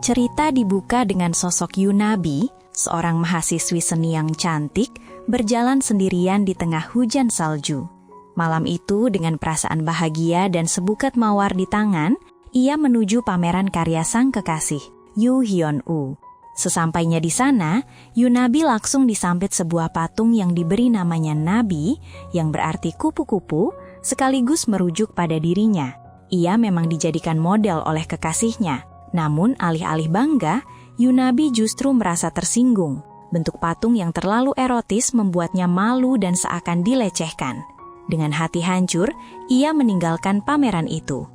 Cerita dibuka dengan sosok Yunabi, seorang mahasiswi seni yang cantik, berjalan sendirian di tengah hujan salju. Malam itu, dengan perasaan bahagia dan sebuket mawar di tangan, ia menuju pameran karya sang kekasih, Yoo Hyun-woo. Sesampainya di sana, Yunabi langsung disambit sebuah patung yang diberi namanya Nabi, yang berarti kupu-kupu, sekaligus merujuk pada dirinya. Ia memang dijadikan model oleh kekasihnya. Namun alih-alih bangga, Yunabi justru merasa tersinggung. Bentuk patung yang terlalu erotis membuatnya malu dan seakan dilecehkan. Dengan hati hancur, ia meninggalkan pameran itu.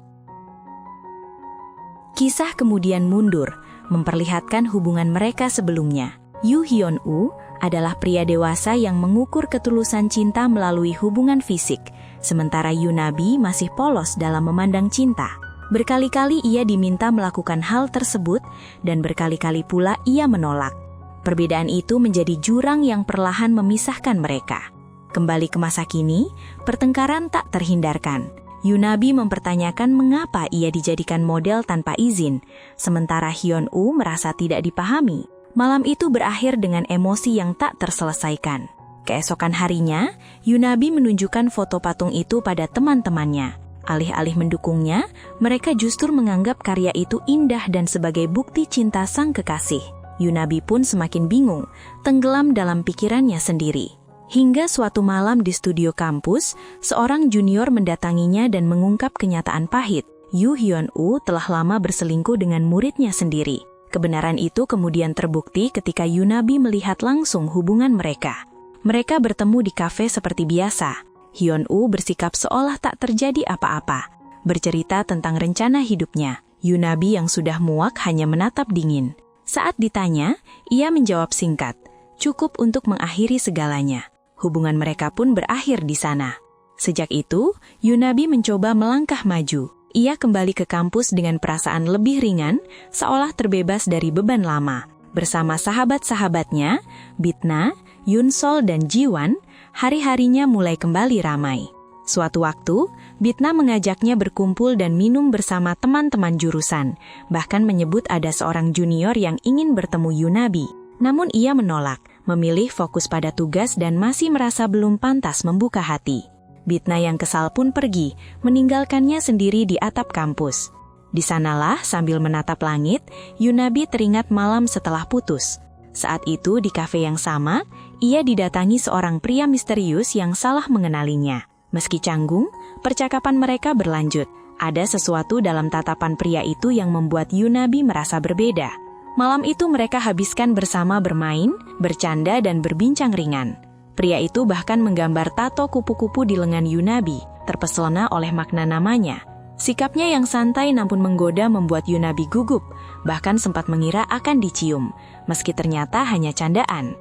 Kisah kemudian mundur, memperlihatkan hubungan mereka sebelumnya. Yoo Hyun-woo adalah pria dewasa yang mengukur ketulusan cinta melalui hubungan fisik, sementara Yunabi masih polos dalam memandang cinta. Berkali-kali ia diminta melakukan hal tersebut dan berkali-kali pula ia menolak. Perbedaan itu menjadi jurang yang perlahan memisahkan mereka. Kembali ke masa kini, pertengkaran tak terhindarkan. Yunabi mempertanyakan mengapa ia dijadikan model tanpa izin, sementara Hyun-woo merasa tidak dipahami. Malam itu berakhir dengan emosi yang tak terselesaikan. Keesokan harinya, Yunabi menunjukkan foto patung itu pada teman-temannya. Alih-alih mendukungnya, mereka justru menganggap karya itu indah dan sebagai bukti cinta sang kekasih. Yunabi pun semakin bingung, tenggelam dalam pikirannya sendiri. Hingga suatu malam di studio kampus, seorang junior mendatanginya dan mengungkap kenyataan pahit. Yoo Hyun-woo telah lama berselingkuh dengan muridnya sendiri. Kebenaran itu kemudian terbukti ketika Yunabi melihat langsung hubungan mereka. Mereka bertemu di kafe seperti biasa. Hyun-woo bersikap seolah tak terjadi apa-apa, bercerita tentang rencana hidupnya. Yunabi yang sudah muak hanya menatap dingin. Saat ditanya, ia menjawab singkat, cukup untuk mengakhiri segalanya. Hubungan mereka pun berakhir di sana. Sejak itu, Yunabi mencoba melangkah maju. Ia kembali ke kampus dengan perasaan lebih ringan, seolah terbebas dari beban lama. Bersama sahabat-sahabatnya, Bitna, Yunsol, dan Jiwon, hari-harinya mulai kembali ramai. Suatu waktu, Bitna mengajaknya berkumpul dan minum bersama teman-teman jurusan, bahkan menyebut ada seorang junior yang ingin bertemu Yunabi. Namun ia menolak, memilih fokus pada tugas dan masih merasa belum pantas membuka hati. Bitna yang kesal pun pergi, meninggalkannya sendiri di atap kampus. Di sanalah, sambil menatap langit, Yunabi teringat malam setelah putus. Saat itu di kafe yang sama, ia didatangi seorang pria misterius yang salah mengenalinya. Meski canggung, percakapan mereka berlanjut. Ada sesuatu dalam tatapan pria itu yang membuat Yunabi merasa berbeda. Malam itu mereka habiskan bersama bermain, bercanda, dan berbincang ringan. Pria itu bahkan menggambar tato kupu-kupu di lengan Yunabi, terpesona oleh makna namanya. Sikapnya yang santai namun menggoda membuat Yunabi gugup, bahkan sempat mengira akan dicium, meski ternyata hanya candaan.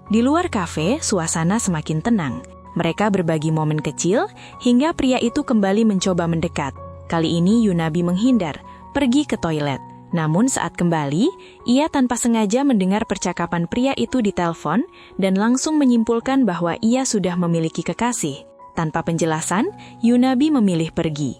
Di luar kafe, suasana semakin tenang. Mereka berbagi momen kecil, hingga pria itu kembali mencoba mendekat. Kali ini Yunabi menghindar, pergi ke toilet. Namun saat kembali, ia tanpa sengaja mendengar percakapan pria itu di telepon, dan langsung menyimpulkan bahwa ia sudah memiliki kekasih. Tanpa penjelasan, Yunabi memilih pergi.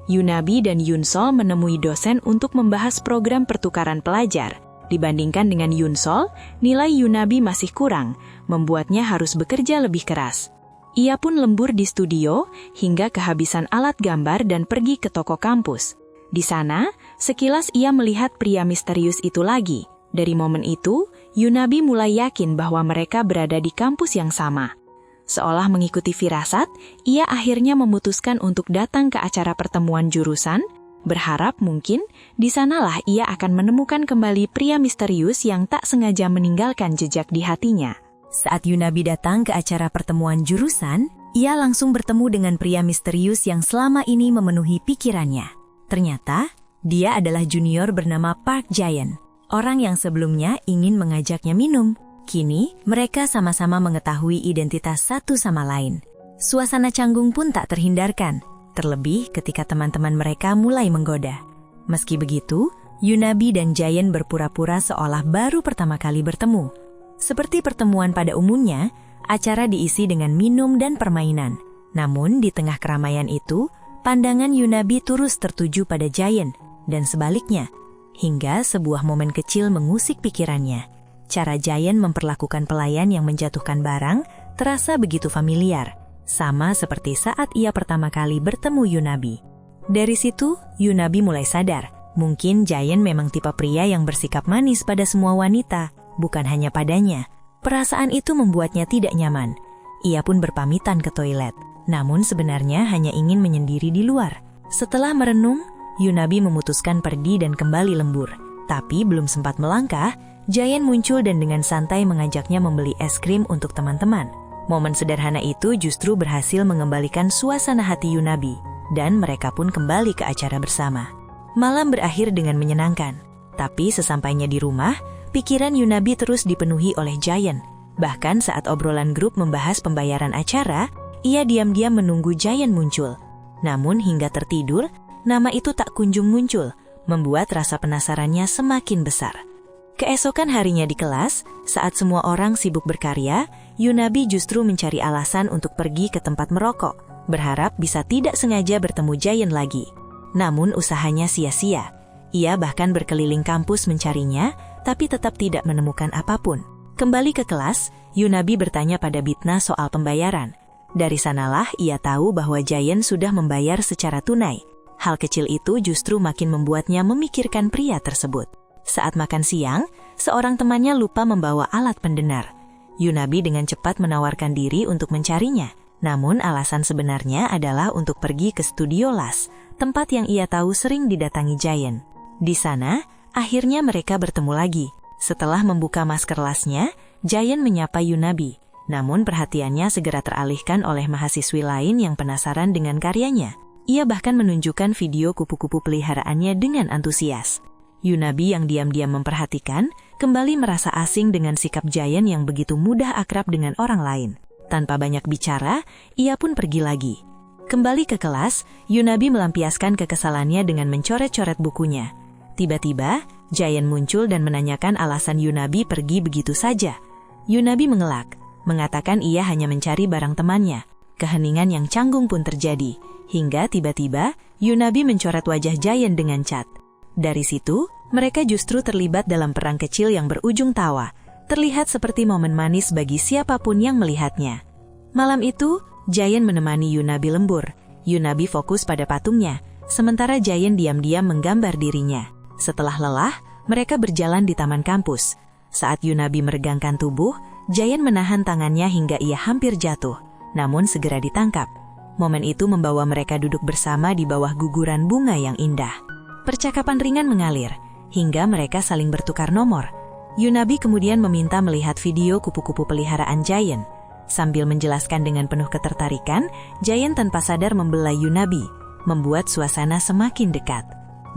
Yunabi dan Yunsol menemui dosen untuk membahas program pertukaran pelajar. Dibandingkan dengan Yunsol, nilai Yunabi masih kurang, membuatnya harus bekerja lebih keras. Ia pun lembur di studio, hingga kehabisan alat gambar dan pergi ke toko kampus. Di sana, sekilas ia melihat pria misterius itu lagi. Dari momen itu, Yunabi mulai yakin bahwa mereka berada di kampus yang sama. Seolah mengikuti firasat, ia akhirnya memutuskan untuk datang ke acara pertemuan jurusan, berharap mungkin di sanalah ia akan menemukan kembali pria misterius yang tak sengaja meninggalkan jejak di hatinya. Saat Yunabi datang ke acara pertemuan jurusan, ia langsung bertemu dengan pria misterius yang selama ini memenuhi pikirannya. Ternyata, dia adalah junior bernama Park Jae-yeon, orang yang sebelumnya ingin mengajaknya minum. Kini, mereka sama-sama mengetahui identitas satu sama lain. Suasana canggung pun tak terhindarkan, terlebih ketika teman-teman mereka mulai menggoda. Meski begitu, Yunabi dan Jae-yeon berpura-pura seolah baru pertama kali bertemu. Seperti pertemuan pada umumnya, acara diisi dengan minum dan permainan. Namun, di tengah keramaian itu, pandangan Yunabi terus tertuju pada Jae-yeon. dan sebaliknya, hingga sebuah momen kecil mengusik pikirannya. Cara Jayen memperlakukan pelayan yang menjatuhkan barang terasa begitu familiar, sama seperti saat ia pertama kali bertemu Yunabi. Dari situ, Yunabi mulai sadar, mungkin Jayen memang tipe pria yang bersikap manis pada semua wanita, bukan hanya padanya. Perasaan itu membuatnya tidak nyaman. Ia pun berpamitan ke toilet, namun sebenarnya hanya ingin menyendiri di luar. Setelah merenung, Yunabi memutuskan pergi dan kembali lembur. Tapi belum sempat melangkah, Jayen muncul dan dengan santai mengajaknya membeli es krim untuk teman-teman. Momen sederhana itu justru berhasil mengembalikan suasana hati Yunabi, dan mereka pun kembali ke acara bersama. Malam berakhir dengan menyenangkan, tapi sesampainya di rumah, pikiran Yunabi terus dipenuhi oleh Jayen. Bahkan saat obrolan grup membahas pembayaran acara, ia diam-diam menunggu Jayen muncul. Namun hingga tertidur, nama itu tak kunjung muncul, membuat rasa penasarannya semakin besar. Keesokan harinya di kelas, saat semua orang sibuk berkarya, Yunabi justru mencari alasan untuk pergi ke tempat merokok, berharap bisa tidak sengaja bertemu Jayen lagi. Namun usahanya sia-sia. Ia bahkan berkeliling kampus mencarinya, tapi tetap tidak menemukan apapun. Kembali ke kelas, Yunabi bertanya pada Bitna soal pembayaran. Dari sanalah ia tahu bahwa Jayen sudah membayar secara tunai. Hal kecil itu justru makin membuatnya memikirkan pria tersebut. Saat makan siang, seorang temannya lupa membawa alat pendengar. Yunabi dengan cepat menawarkan diri untuk mencarinya. Namun alasan sebenarnya adalah untuk pergi ke studio las, tempat yang ia tahu sering didatangi Jayen. Di sana, akhirnya mereka bertemu lagi. Setelah membuka masker lasnya, Jayen menyapa Yunabi. Namun perhatiannya segera teralihkan oleh mahasiswi lain yang penasaran dengan karyanya. Ia bahkan menunjukkan video kupu-kupu peliharaannya dengan antusias. Yunabi yang diam-diam memperhatikan, kembali merasa asing dengan sikap Jayen yang begitu mudah akrab dengan orang lain. Tanpa banyak bicara, ia pun pergi lagi. Kembali ke kelas, Yunabi melampiaskan kekesalannya dengan mencoret-coret bukunya. Tiba-tiba, Jayen muncul dan menanyakan alasan Yunabi pergi begitu saja. Yunabi mengelak, mengatakan ia hanya mencari barang temannya. Keheningan yang canggung pun terjadi, hingga tiba-tiba Yunabi mencoret wajah Jayen dengan cat. Dari situ, mereka justru terlibat dalam perang kecil yang berujung tawa. Terlihat seperti momen manis bagi siapapun yang melihatnya. Malam itu, Jayen menemani Yunabi lembur. Yunabi fokus pada patungnya, sementara Jayen diam-diam menggambar dirinya. Setelah lelah, mereka berjalan di taman kampus. Saat Yunabi meregangkan tubuh, Jayen menahan tangannya hingga ia hampir jatuh, namun segera ditangkap. Momen itu membawa mereka duduk bersama di bawah guguran bunga yang indah. Percakapan ringan mengalir, hingga mereka saling bertukar nomor. Yunabi kemudian meminta melihat video kupu-kupu peliharaan Jayen. Sambil menjelaskan dengan penuh ketertarikan, Jayen tanpa sadar membelai Yunabi, membuat suasana semakin dekat.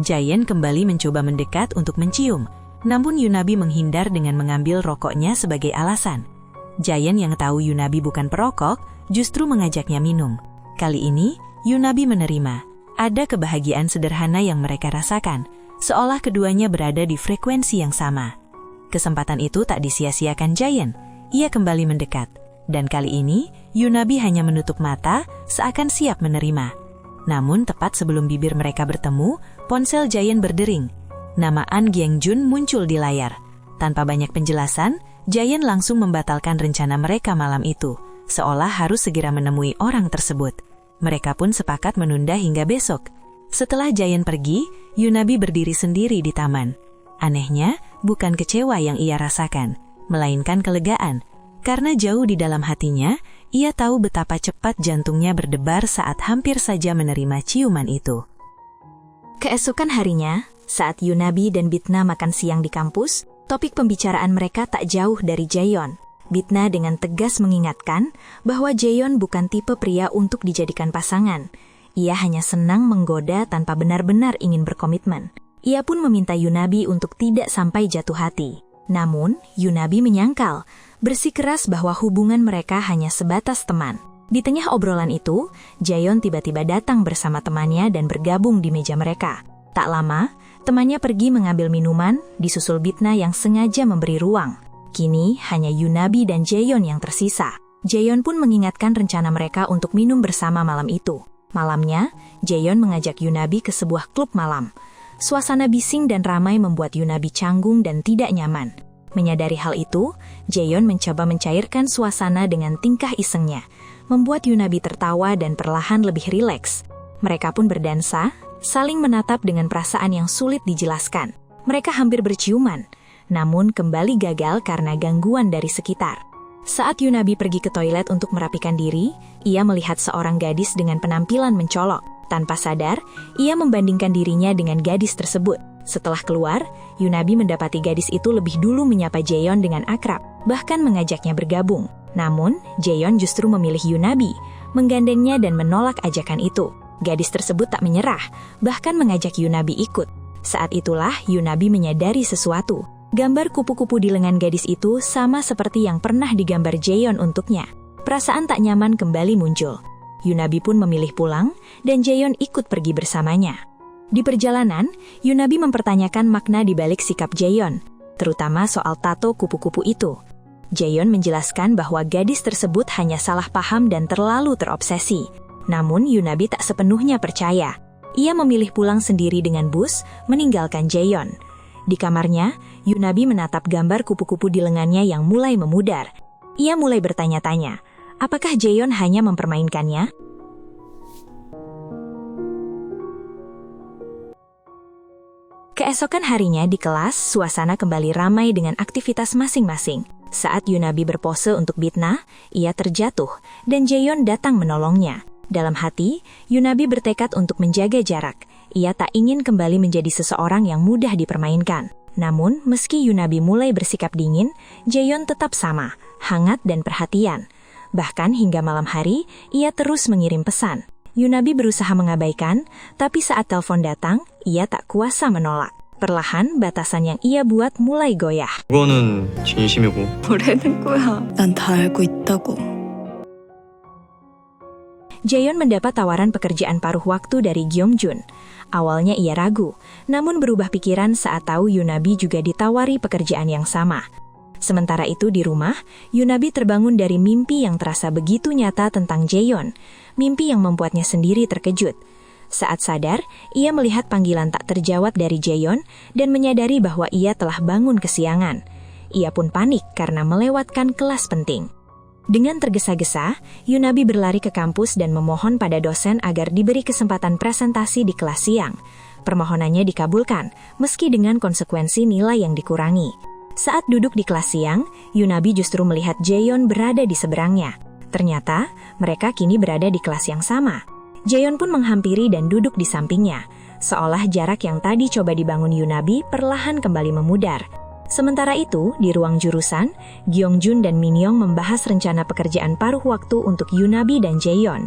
Jayen kembali mencoba mendekat untuk mencium, namun Yunabi menghindar dengan mengambil rokoknya sebagai alasan. Jayen yang tahu Yunabi bukan perokok, justru mengajaknya minum. Kali ini, Yunabi menerima. Ada kebahagiaan sederhana yang mereka rasakan, seolah keduanya berada di frekuensi yang sama. Kesempatan itu tak disia-siakan Jayen. Ia kembali mendekat, dan kali ini Yunabi hanya menutup mata seakan siap menerima. Namun tepat sebelum bibir mereka bertemu, ponsel Jayen berdering. Nama An Gyeongjun muncul di layar. Tanpa banyak penjelasan, Jayen langsung membatalkan rencana mereka malam itu, seolah harus segera menemui orang tersebut. Mereka pun sepakat menunda hingga besok. Setelah Jayen pergi, Yunabi berdiri sendiri di taman. Anehnya, bukan kecewa yang ia rasakan, melainkan kelegaan. Karena jauh di dalam hatinya, ia tahu betapa cepat jantungnya berdebar saat hampir saja menerima ciuman itu. Keesokan harinya, saat Yunabi dan Bitna makan siang di kampus, topik pembicaraan mereka tak jauh dari Jaeyeon. Bitna dengan tegas mengingatkan bahwa Jaeyeon bukan tipe pria untuk dijadikan pasangan. Ia hanya senang menggoda tanpa benar-benar ingin berkomitmen. Ia pun meminta Yunabi untuk tidak sampai jatuh hati. Namun, Yunabi menyangkal, bersikeras bahwa hubungan mereka hanya sebatas teman. Di tengah obrolan itu, Jaeyeon tiba-tiba datang bersama temannya dan bergabung di meja mereka. Tak lama, temannya pergi mengambil minuman, disusul Bitna yang sengaja memberi ruang. Kini, hanya Yunabi dan Jaeyeon yang tersisa. Jaeyeon pun mengingatkan rencana mereka untuk minum bersama malam itu. Malamnya, Jaeyeon mengajak Yunabi ke sebuah klub malam. Suasana bising dan ramai membuat Yunabi canggung dan tidak nyaman. Menyadari hal itu, Jaeyeon mencoba mencairkan suasana dengan tingkah isengnya, membuat Yunabi tertawa dan perlahan lebih rileks. Mereka pun berdansa, saling menatap dengan perasaan yang sulit dijelaskan. Mereka hampir berciuman, namun kembali gagal karena gangguan dari sekitar. Saat Yunabi pergi ke toilet untuk merapikan diri, ia melihat seorang gadis dengan penampilan mencolok. Tanpa sadar, ia membandingkan dirinya dengan gadis tersebut. Setelah keluar, Yunabi mendapati gadis itu lebih dulu menyapa Jaeyeon dengan akrab, bahkan mengajaknya bergabung. Namun, Jaeyeon justru memilih Yunabi, menggandengnya dan menolak ajakan itu. Gadis tersebut tak menyerah, bahkan mengajak Yunabi ikut. Saat itulah Yunabi menyadari sesuatu. Gambar kupu-kupu di lengan gadis itu sama seperti yang pernah digambar Jaeyeon untuknya. Perasaan tak nyaman kembali muncul. Yunabi pun memilih pulang, dan Jaeyeon ikut pergi bersamanya. Di perjalanan, Yunabi mempertanyakan makna di balik sikap Jaeyeon, terutama soal tato kupu-kupu itu. Jaeyeon menjelaskan bahwa gadis tersebut hanya salah paham dan terlalu terobsesi. Namun Yunabi tak sepenuhnya percaya. Ia memilih pulang sendiri dengan bus, meninggalkan Jaeyeon. Di kamarnya, Yunabi menatap gambar kupu-kupu di lengannya yang mulai memudar. Ia mulai bertanya-tanya, apakah Jaeyeon hanya mempermainkannya? Keesokan harinya di kelas, suasana kembali ramai dengan aktivitas masing-masing. Saat Yunabi berpose untuk Bitna, ia terjatuh, dan Jaeyeon datang menolongnya. Dalam hati, Yunabi bertekad untuk menjaga jarak. Ia tak ingin kembali menjadi seseorang yang mudah dipermainkan. Namun, meski Yunabi mulai bersikap dingin, Jaeyeon tetap sama, hangat dan perhatian. Bahkan hingga malam hari, ia terus mengirim pesan. Yunabi berusaha mengabaikan, tapi saat telepon datang, ia tak kuasa menolak. Perlahan, batasan yang ia buat mulai goyah. 그거는 진심이고. 뭐라는 거야? 난 다 알고 있다고. Jaeyeon mendapat tawaran pekerjaan paruh waktu dari Gyeongjun. Awalnya ia ragu, namun berubah pikiran saat tahu Yunabi juga ditawari pekerjaan yang sama. Sementara itu di rumah, Yunabi terbangun dari mimpi yang terasa begitu nyata tentang Jaeyeon, mimpi yang membuatnya sendiri terkejut. Saat sadar, ia melihat panggilan tak terjawab dari Jaeyeon dan menyadari bahwa ia telah bangun kesiangan. Ia pun panik karena melewatkan kelas penting. Dengan tergesa-gesa, Yunabi berlari ke kampus dan memohon pada dosen agar diberi kesempatan presentasi di kelas siang. Permohonannya dikabulkan, meski dengan konsekuensi nilai yang dikurangi. Saat duduk di kelas siang, Yunabi justru melihat Jaeyeon berada di seberangnya. Ternyata, mereka kini berada di kelas yang sama. Jaeyeon pun menghampiri dan duduk di sampingnya, seolah jarak yang tadi coba dibangun Yunabi perlahan kembali memudar. Sementara itu, di ruang jurusan, Gyeongjun dan Minyoung membahas rencana pekerjaan paruh waktu untuk Yunabi dan Jaeyeon.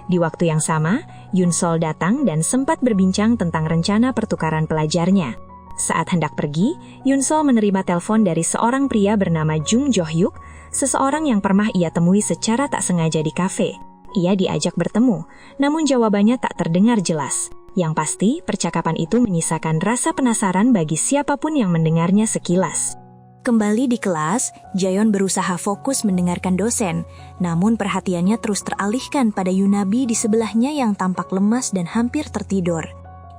Di waktu yang sama, Yunsol datang dan sempat berbincang tentang rencana pertukaran pelajarnya. Saat hendak pergi, Yunsol menerima telepon dari seorang pria bernama Jung Jo-hyuk, seseorang yang pernah ia temui secara tak sengaja di kafe. Ia diajak bertemu, namun jawabannya tak terdengar jelas. Yang pasti, percakapan itu menyisakan rasa penasaran bagi siapapun yang mendengarnya sekilas. Kembali di kelas, Jaeyeon berusaha fokus mendengarkan dosen, namun perhatiannya terus teralihkan pada Yunabi di sebelahnya yang tampak lemas dan hampir tertidur.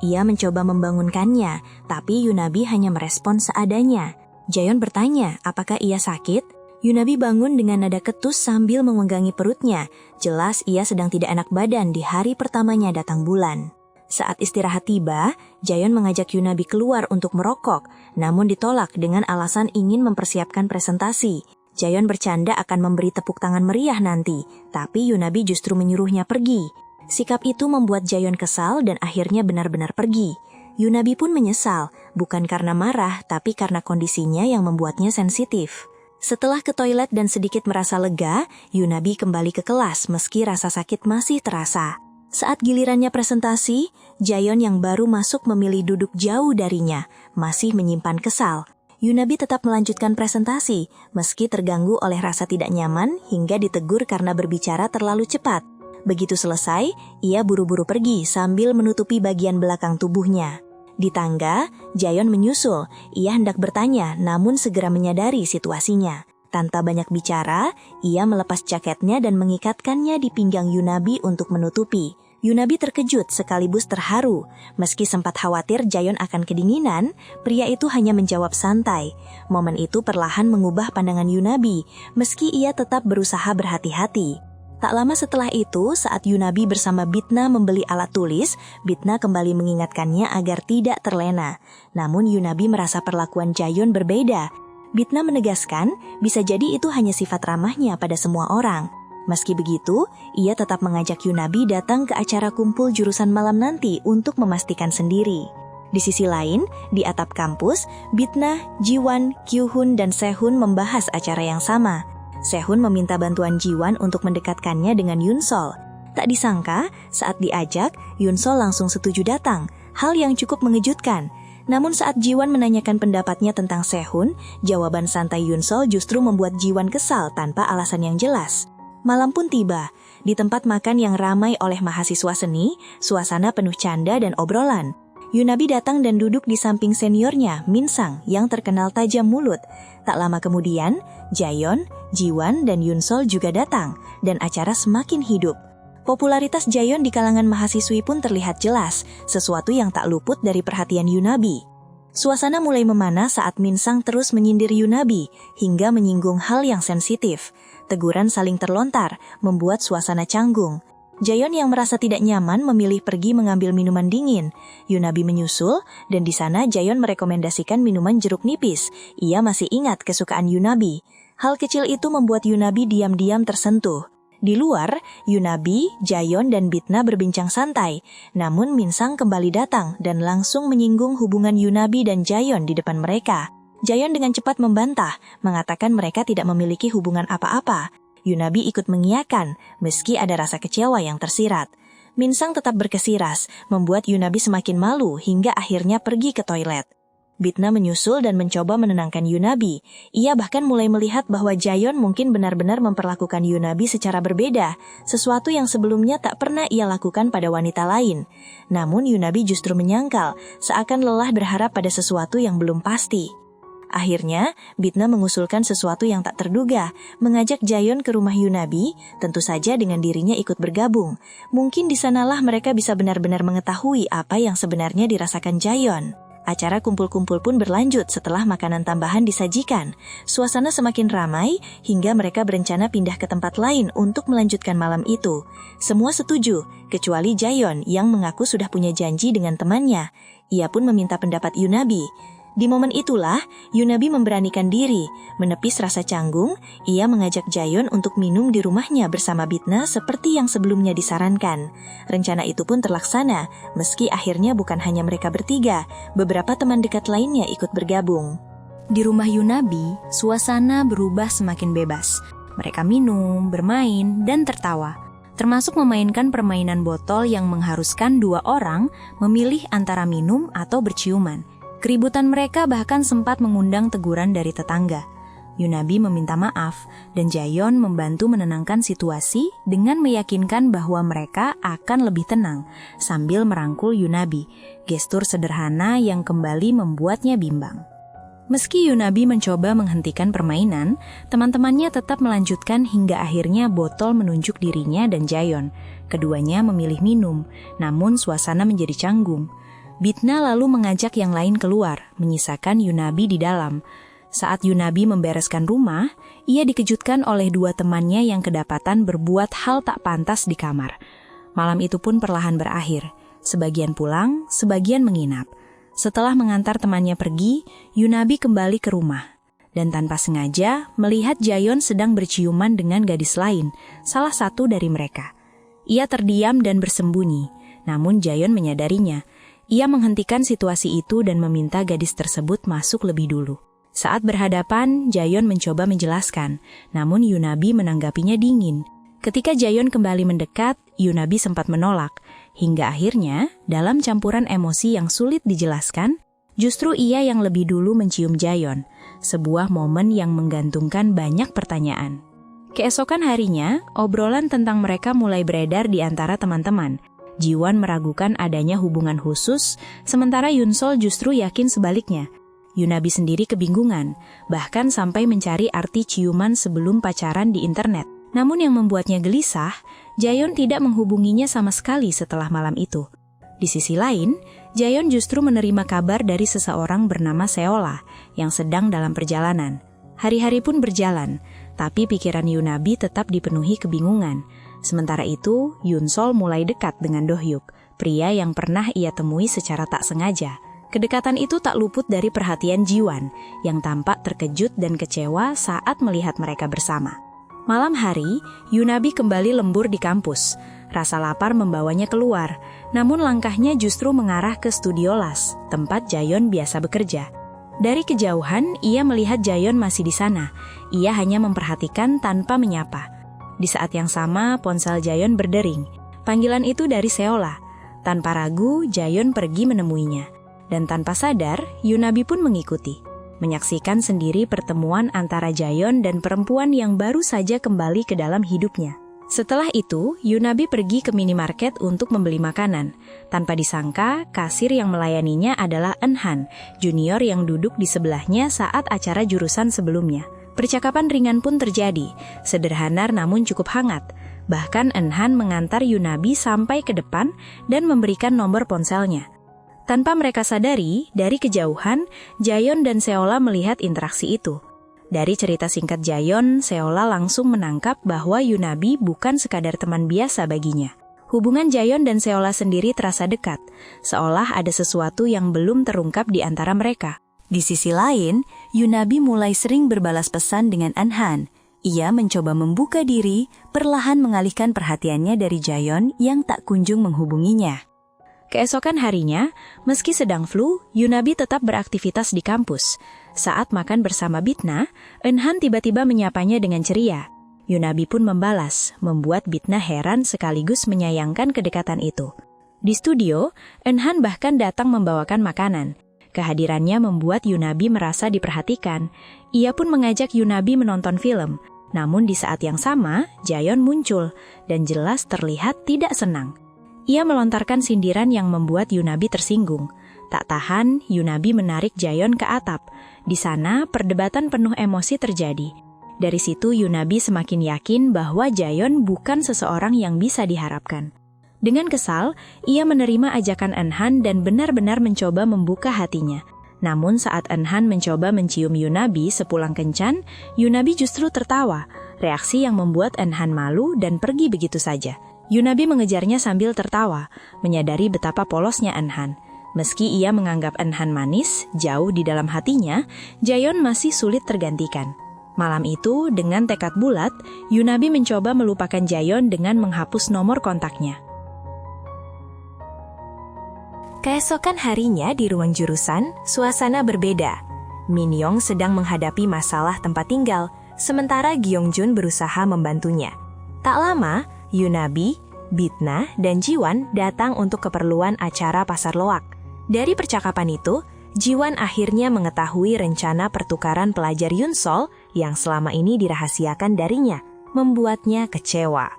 Ia mencoba membangunkannya, tapi Yunabi hanya merespon seadanya. Jaeyeon bertanya apakah ia sakit. Yunabi bangun dengan nada ketus sambil mengenggangi perutnya. Jelas ia sedang tidak enak badan di hari pertamanya datang bulan. Saat istirahat tiba, Jaeyeon mengajak Yunabi keluar untuk merokok, namun ditolak dengan alasan ingin mempersiapkan presentasi. Jaeyeon bercanda akan memberi tepuk tangan meriah nanti, tapi Yunabi justru menyuruhnya pergi. Sikap itu membuat Jaeyeon kesal dan akhirnya benar-benar pergi. Yunabi pun menyesal, bukan karena marah, tapi karena kondisinya yang membuatnya sensitif. Setelah ke toilet dan sedikit merasa lega, Yunabi kembali ke kelas meski rasa sakit masih terasa. Saat gilirannya presentasi, Jaeyeon yang baru masuk memilih duduk jauh darinya, masih menyimpan kesal. Yunabi tetap melanjutkan presentasi, meski terganggu oleh rasa tidak nyaman hingga ditegur karena berbicara terlalu cepat. Begitu selesai, ia buru-buru pergi sambil menutupi bagian belakang tubuhnya. Di tangga, Jaeyeon menyusul. Ia hendak bertanya, namun segera menyadari situasinya. Tanpa banyak bicara, ia melepas jaketnya dan mengikatkannya di pinggang Yunabi untuk menutupi. Yunabi terkejut sekaligus terharu. Meski sempat khawatir Jaeyeon akan kedinginan, pria itu hanya menjawab santai. Momen itu perlahan mengubah pandangan Yunabi, meski ia tetap berusaha berhati-hati. Tak lama setelah itu, saat Yunabi bersama Bitna membeli alat tulis, Bitna kembali mengingatkannya agar tidak terlena. Namun Yunabi merasa perlakuan Jaeyeon berbeda. Bitna menegaskan, bisa jadi itu hanya sifat ramahnya pada semua orang. Meski begitu, ia tetap mengajak Yunabi datang ke acara kumpul jurusan malam nanti untuk memastikan sendiri. Di sisi lain, di atap kampus, Bitna, Jiwon, Kyuhun, dan Sehun membahas acara yang sama. Sehun meminta bantuan Jiwon untuk mendekatkannya dengan Yunsol. Tak disangka, saat diajak, Yunsol langsung setuju datang, hal yang cukup mengejutkan. Namun saat Jiwon menanyakan pendapatnya tentang Sehun, jawaban santai Yunsol justru membuat Jiwon kesal tanpa alasan yang jelas. Malam pun tiba. Di tempat makan yang ramai oleh mahasiswa seni, suasana penuh canda dan obrolan. Yunabi datang dan duduk di samping seniornya, Minsang, yang terkenal tajam mulut. Tak lama kemudian, Jaeyeon, Jiwon, dan Yunsol juga datang, dan acara semakin hidup. Popularitas Jaeyeon di kalangan mahasiswi pun terlihat jelas, sesuatu yang tak luput dari perhatian Yunabi. Suasana mulai memanas saat Minsang terus menyindir Yunabi, hingga menyinggung hal yang sensitif. Teguran saling terlontar, membuat suasana canggung. Jaeyeon yang merasa tidak nyaman memilih pergi mengambil minuman dingin. Yunabi menyusul, dan di sana Jaeyeon merekomendasikan minuman jeruk nipis. Ia masih ingat kesukaan Yunabi. Hal kecil itu membuat Yunabi diam-diam tersentuh. Di luar, Yunabi, Jaeyeon, dan Bitna berbincang santai. Namun Minsang kembali datang dan langsung menyinggung hubungan Yunabi dan Jaeyeon di depan mereka. Jaeyeon dengan cepat membantah, mengatakan mereka tidak memiliki hubungan apa-apa. Yunabi ikut mengiyakan, meski ada rasa kecewa yang tersirat. Minsang tetap berkesiras, membuat Yunabi semakin malu hingga akhirnya pergi ke toilet. Bitna menyusul dan mencoba menenangkan Yunabi. Ia bahkan mulai melihat bahwa Jaeyeon mungkin benar-benar memperlakukan Yunabi secara berbeda, sesuatu yang sebelumnya tak pernah ia lakukan pada wanita lain. Namun Yunabi justru menyangkal, seakan lelah berharap pada sesuatu yang belum pasti. Akhirnya, Bitna mengusulkan sesuatu yang tak terduga, mengajak Jaeyeon ke rumah Yunabi, tentu saja dengan dirinya ikut bergabung. Mungkin di sanalah mereka bisa benar-benar mengetahui apa yang sebenarnya dirasakan Jaeyeon. Acara kumpul-kumpul pun berlanjut setelah makanan tambahan disajikan. Suasana semakin ramai hingga mereka berencana pindah ke tempat lain untuk melanjutkan malam itu. Semua setuju, kecuali Jaeyeon yang mengaku sudah punya janji dengan temannya. Ia pun meminta pendapat Yunabi. Di momen itulah, Yunabi memberanikan diri. Menepis rasa canggung, ia mengajak Jaeyeon untuk minum di rumahnya bersama Bitna seperti yang sebelumnya disarankan. Rencana itu pun terlaksana, meski akhirnya bukan hanya mereka bertiga, beberapa teman dekat lainnya ikut bergabung. Di rumah Yunabi, suasana berubah semakin bebas. Mereka minum, bermain, dan tertawa. Termasuk memainkan permainan botol yang mengharuskan dua orang memilih antara minum atau berciuman. Keributan mereka bahkan sempat mengundang teguran dari tetangga. Yunabi meminta maaf dan Jaeyeon membantu menenangkan situasi dengan meyakinkan bahwa mereka akan lebih tenang sambil merangkul Yunabi, gestur sederhana yang kembali membuatnya bimbang. Meski Yunabi mencoba menghentikan permainan, teman-temannya tetap melanjutkan hingga akhirnya botol menunjuk dirinya dan Jaeyeon. Keduanya memilih minum, namun suasana menjadi canggung. Bitna lalu mengajak yang lain keluar, menyisakan Yunabi di dalam. Saat Yunabi membereskan rumah, ia dikejutkan oleh dua temannya yang kedapatan berbuat hal tak pantas di kamar. Malam itu pun perlahan berakhir. Sebagian pulang, sebagian menginap. Setelah mengantar temannya pergi, Yunabi kembali ke rumah. Dan tanpa sengaja, melihat Jaeyeon sedang berciuman dengan gadis lain, salah satu dari mereka. Ia terdiam dan bersembunyi, namun Jaeyeon menyadarinya. Ia menghentikan situasi itu dan meminta gadis tersebut masuk lebih dulu. Saat berhadapan, Jaeyeon mencoba menjelaskan, namun Yunabi menanggapinya dingin. Ketika Jaeyeon kembali mendekat, Yunabi sempat menolak. Hingga akhirnya, dalam campuran emosi yang sulit dijelaskan, justru ia yang lebih dulu mencium Jaeyeon. Sebuah momen yang menggantungkan banyak pertanyaan. Keesokan harinya, obrolan tentang mereka mulai beredar di antara teman-teman. Jiwon meragukan adanya hubungan khusus, sementara Yunsol justru yakin sebaliknya. Yunabi sendiri kebingungan, bahkan sampai mencari arti ciuman sebelum pacaran di internet. Namun yang membuatnya gelisah, Jaeyeon tidak menghubunginya sama sekali setelah malam itu. Di sisi lain, Jaeyeon justru menerima kabar dari seseorang bernama Seola yang sedang dalam perjalanan. Hari-hari pun berjalan, tapi pikiran Yunabi tetap dipenuhi kebingungan. Sementara itu, Yunsol mulai dekat dengan Do-hyuk, pria yang pernah ia temui secara tak sengaja. Kedekatan itu tak luput dari perhatian Jiwan, yang tampak terkejut dan kecewa saat melihat mereka bersama. Malam hari, Yunabi kembali lembur di kampus. Rasa lapar membawanya keluar, namun langkahnya justru mengarah ke studio las, tempat Jaeyeon biasa bekerja. Dari kejauhan, ia melihat Jaeyeon masih di sana. Ia hanya memperhatikan tanpa menyapa. Di saat yang sama, ponsel Jaeyeon berdering. Panggilan itu dari Seola. Tanpa ragu, Jaeyeon pergi menemuinya. Dan tanpa sadar, Yunabi pun mengikuti. Menyaksikan sendiri pertemuan antara Jaeyeon dan perempuan yang baru saja kembali ke dalam hidupnya. Setelah itu, Yunabi pergi ke minimarket untuk membeli makanan. Tanpa disangka, kasir yang melayaninya adalah Eunhan, junior yang duduk di sebelahnya saat acara jurusan sebelumnya. Percakapan ringan pun terjadi, sederhana namun cukup hangat. Bahkan Eunhan mengantar Yunabi sampai ke depan dan memberikan nomor ponselnya. Tanpa mereka sadari, dari kejauhan, Jaeyeon dan Seola melihat interaksi itu. Dari cerita singkat Jaeyeon, Seola langsung menangkap bahwa Yunabi bukan sekadar teman biasa baginya. Hubungan Jaeyeon dan Seola sendiri terasa dekat, seolah ada sesuatu yang belum terungkap di antara mereka. Di sisi lain, Yunabi mulai sering berbalas pesan dengan Eunhan. Ia mencoba membuka diri, perlahan mengalihkan perhatiannya dari Jaeyeon yang tak kunjung menghubunginya. Keesokan harinya, meski sedang flu, Yunabi tetap beraktivitas di kampus. Saat makan bersama Bitna, Eunhan tiba-tiba menyapanya dengan ceria. Yunabi pun membalas, membuat Bitna heran sekaligus menyayangkan kedekatan itu. Di studio, Eunhan bahkan datang membawakan makanan. Kehadirannya membuat Yunabi merasa diperhatikan. Ia pun mengajak Yunabi menonton film. Namun di saat yang sama, Jaeyeon muncul dan jelas terlihat tidak senang. Ia melontarkan sindiran yang membuat Yunabi tersinggung. Tak tahan, Yunabi menarik Jaeyeon ke atap. Di sana, perdebatan penuh emosi terjadi. Dari situ, Yunabi semakin yakin bahwa Jaeyeon bukan seseorang yang bisa diharapkan. Dengan kesal, ia menerima ajakan Eunhan dan benar-benar mencoba membuka hatinya. Namun saat Eunhan mencoba mencium Yunabi sepulang kencan, Yunabi justru tertawa. Reaksi yang membuat Eunhan malu dan pergi begitu saja. Yunabi mengejarnya sambil tertawa, menyadari betapa polosnya Eunhan. Meski ia menganggap Eunhan manis, jauh di dalam hatinya, Jaeyeon masih sulit tergantikan. Malam itu, dengan tekad bulat, Yunabi mencoba melupakan Jaeyeon dengan menghapus nomor kontaknya. Keesokan harinya di ruang jurusan, suasana berbeda. Min Yong sedang menghadapi masalah tempat tinggal, sementara Gyeongjun berusaha membantunya. Tak lama, Yunabi, Bitna, dan Jiwan datang untuk keperluan acara pasar loak. Dari percakapan itu, Jiwan akhirnya mengetahui rencana pertukaran pelajar Yunsol yang selama ini dirahasiakan darinya, membuatnya kecewa.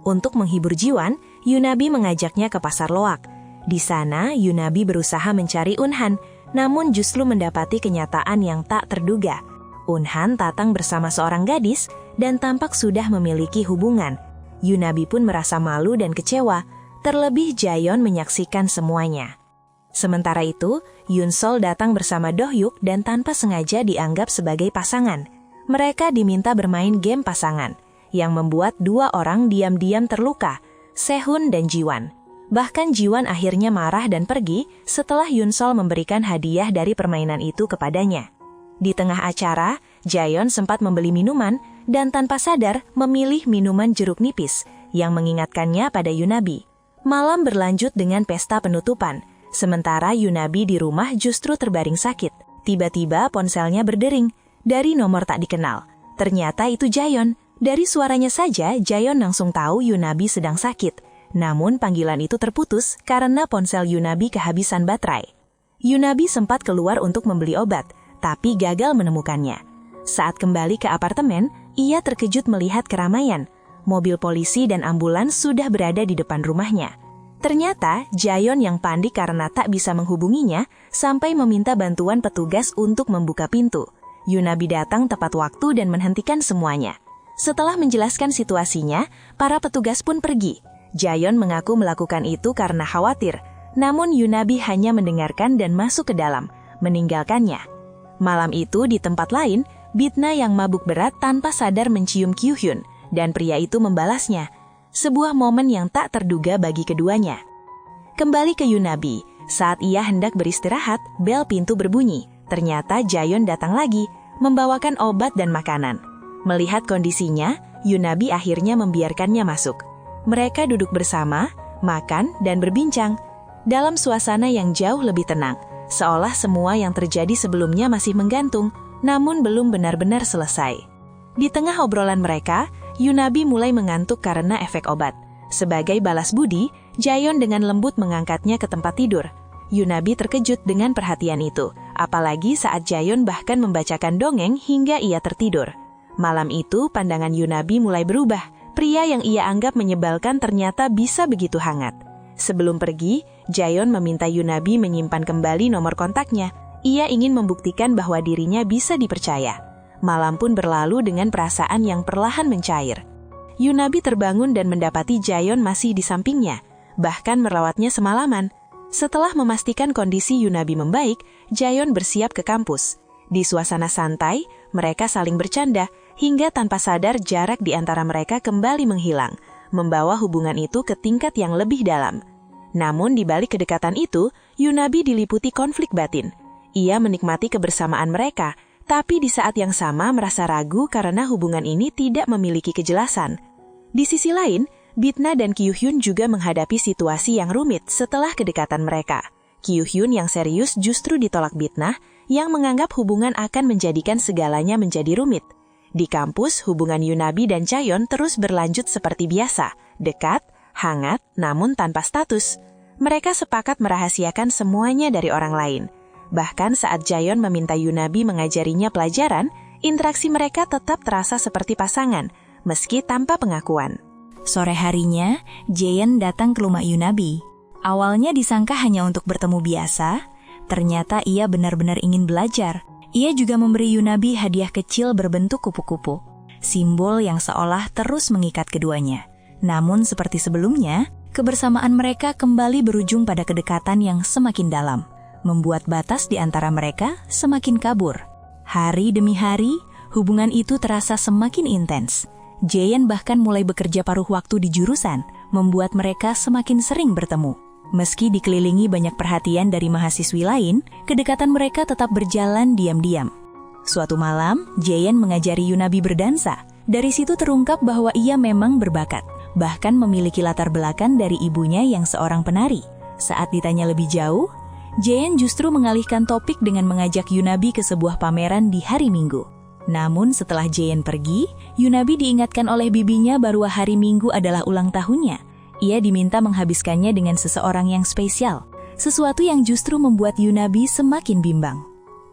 Untuk menghibur Jiwan, Yunabi mengajaknya ke pasar loak. Di sana, Yunabi berusaha mencari Eunhan, namun justru mendapati kenyataan yang tak terduga. Eunhan datang bersama seorang gadis dan tampak sudah memiliki hubungan. Yunabi pun merasa malu dan kecewa, terlebih Jaeyeon menyaksikan semuanya. Sementara itu, Yunsol datang bersama Do-hyuk dan tanpa sengaja dianggap sebagai pasangan. Mereka diminta bermain game pasangan, yang membuat dua orang diam-diam terluka, Sehun dan Jiwan. Bahkan Jiwan akhirnya marah dan pergi setelah Yunsol memberikan hadiah dari permainan itu kepadanya. Di tengah acara, Jaeyeon sempat membeli minuman dan tanpa sadar memilih minuman jeruk nipis yang mengingatkannya pada Yunabi. Malam berlanjut dengan pesta penutupan, sementara Yunabi di rumah justru terbaring sakit. Tiba-tiba ponselnya berdering dari nomor tak dikenal. Ternyata itu Jaeyeon. Dari suaranya saja, Jaeyeon langsung tahu Yunabi sedang sakit. Namun panggilan itu terputus karena ponsel Yunabi kehabisan baterai. Yunabi sempat keluar untuk membeli obat, tapi gagal menemukannya. Saat kembali ke apartemen, ia terkejut melihat keramaian. Mobil polisi dan ambulans sudah berada di depan rumahnya. Ternyata, Jaeyeon yang panik karena tak bisa menghubunginya, sampai meminta bantuan petugas untuk membuka pintu. Yunabi datang tepat waktu dan menghentikan semuanya. Setelah menjelaskan situasinya, para petugas pun pergi. Jaeon mengaku melakukan itu karena khawatir, namun Yunabi hanya mendengarkan dan masuk ke dalam, meninggalkannya. Malam itu di tempat lain, Bitna yang mabuk berat tanpa sadar mencium Kyu-hyun, dan pria itu membalasnya. Sebuah momen yang tak terduga bagi keduanya. Kembali ke Yunabi, saat ia hendak beristirahat, bel pintu berbunyi. Ternyata Jaeon datang lagi, membawakan obat dan makanan. Melihat kondisinya, Yunabi akhirnya membiarkannya masuk. Mereka duduk bersama, makan, dan berbincang. Dalam suasana yang jauh lebih tenang, seolah semua yang terjadi sebelumnya masih menggantung, namun belum benar-benar selesai. Di tengah obrolan mereka, Yunabi mulai mengantuk karena efek obat. Sebagai balas budi, Jaeon dengan lembut mengangkatnya ke tempat tidur. Yunabi terkejut dengan perhatian itu, apalagi saat Jaeon bahkan membacakan dongeng hingga ia tertidur. Malam itu, pandangan Yunabi mulai berubah. Pria yang ia anggap menyebalkan ternyata bisa begitu hangat. Sebelum pergi, Jaeon meminta Yunabi menyimpan kembali nomor kontaknya. Ia ingin membuktikan bahwa dirinya bisa dipercaya. Malam pun berlalu dengan perasaan yang perlahan mencair. Yunabi terbangun dan mendapati Jaeon masih di sampingnya, bahkan merawatnya semalaman. Setelah memastikan kondisi Yunabi membaik, Jaeon bersiap ke kampus. Di suasana santai, mereka saling bercanda, hingga tanpa sadar jarak di antara mereka kembali menghilang, membawa hubungan itu ke tingkat yang lebih dalam. Namun di balik kedekatan itu, Yunabi diliputi konflik batin. Ia menikmati kebersamaan mereka, tapi di saat yang sama merasa ragu karena hubungan ini tidak memiliki kejelasan. Di sisi lain, Bitna dan Kyu-hyun juga menghadapi situasi yang rumit setelah kedekatan mereka. Kyu-hyun yang serius justru ditolak Bitna, yang menganggap hubungan akan menjadikan segalanya menjadi rumit. Di kampus, hubungan Yunabi dan Jaeon terus berlanjut seperti biasa, dekat, hangat, namun tanpa status. Mereka sepakat merahasiakan semuanya dari orang lain. Bahkan saat Jaeon meminta Yunabi mengajarinya pelajaran, interaksi mereka tetap terasa seperti pasangan, meski tanpa pengakuan. Sore harinya, Jaeon datang ke rumah Yunabi. Awalnya disangka hanya untuk bertemu biasa, ternyata ia benar-benar ingin belajar. Ia juga memberi Yunabi hadiah kecil berbentuk kupu-kupu, simbol yang seolah terus mengikat keduanya. Namun seperti sebelumnya, kebersamaan mereka kembali berujung pada kedekatan yang semakin dalam, membuat batas di antara mereka semakin kabur. Hari demi hari, hubungan itu terasa semakin intens. Jaeon bahkan mulai bekerja paruh waktu di jurusan, membuat mereka semakin sering bertemu. Meski dikelilingi banyak perhatian dari mahasiswi lain, kedekatan mereka tetap berjalan diam-diam. Suatu malam, Jaeon mengajari Yunabi berdansa. Dari situ terungkap bahwa ia memang berbakat, bahkan memiliki latar belakang dari ibunya yang seorang penari. Saat ditanya lebih jauh, Jaeon justru mengalihkan topik dengan mengajak Yunabi ke sebuah pameran di hari Minggu. Namun setelah Jaeon pergi, Yunabi diingatkan oleh bibinya bahwa hari Minggu adalah ulang tahunnya. Ia diminta menghabiskannya dengan seseorang yang spesial, sesuatu yang justru membuat Yunabi semakin bimbang.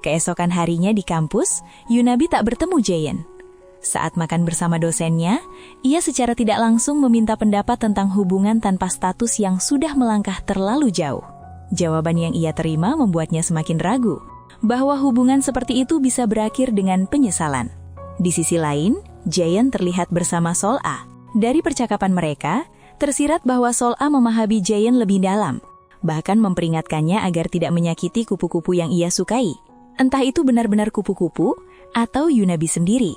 Keesokan harinya di kampus, Yunabi tak bertemu Jaeon. Saat makan bersama dosennya, ia secara tidak langsung meminta pendapat tentang hubungan tanpa status yang sudah melangkah terlalu jauh. Jawaban yang ia terima membuatnya semakin ragu, bahwa hubungan seperti itu bisa berakhir dengan penyesalan. Di sisi lain, Jaeon terlihat bersama Sol-a. Dari percakapan mereka, tersirat bahwa Sol-a memahami Jaeon lebih dalam, bahkan memperingatkannya agar tidak menyakiti kupu-kupu yang ia sukai. Entah itu benar-benar kupu-kupu atau Yunabi sendiri.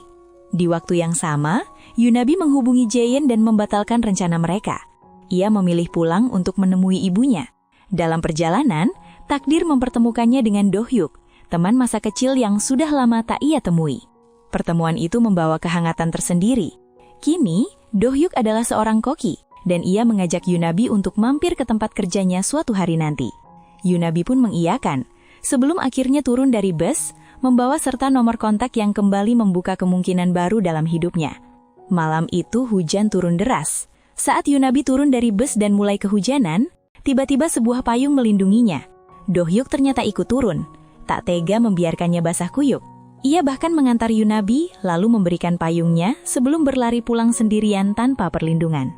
Di waktu yang sama, Yunabi menghubungi Jaeon dan membatalkan rencana mereka. Ia memilih pulang untuk menemui ibunya. Dalam perjalanan, takdir mempertemukannya dengan Do-hyuk, teman masa kecil yang sudah lama tak ia temui. Pertemuan itu membawa kehangatan tersendiri. Kini, Do-hyuk adalah seorang koki, dan ia mengajak Yunabi untuk mampir ke tempat kerjanya suatu hari nanti. Yunabi pun mengiyakan, sebelum akhirnya turun dari bus, membawa serta nomor kontak yang kembali membuka kemungkinan baru dalam hidupnya. Malam itu hujan turun deras. Saat Yunabi turun dari bus dan mulai kehujanan, tiba-tiba sebuah payung melindunginya. Do-hyuk ternyata ikut turun, tak tega membiarkannya basah kuyup. Ia bahkan mengantar Yunabi, lalu memberikan payungnya sebelum berlari pulang sendirian tanpa perlindungan.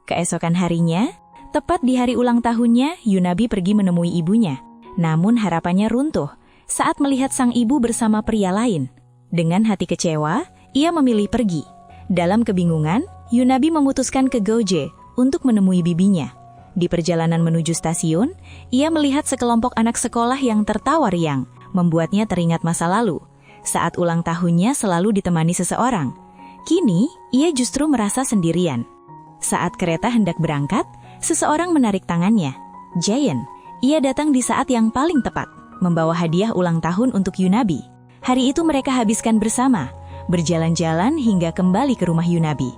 Keesokan harinya, tepat di hari ulang tahunnya, Yunabi pergi menemui ibunya. Namun harapannya runtuh saat melihat sang ibu bersama pria lain. Dengan hati kecewa, ia memilih pergi. Dalam kebingungan, Yunabi memutuskan ke Goje untuk menemui bibinya. Di perjalanan menuju stasiun, ia melihat sekelompok anak sekolah yang tertawa riang, membuatnya teringat masa lalu. Saat ulang tahunnya selalu ditemani seseorang. Kini, ia justru merasa sendirian. Saat kereta hendak berangkat, seseorang menarik tangannya. Jaein. Ia datang di saat yang paling tepat, membawa hadiah ulang tahun untuk Yunabi. Hari itu mereka habiskan bersama, berjalan-jalan hingga kembali ke rumah Yunabi.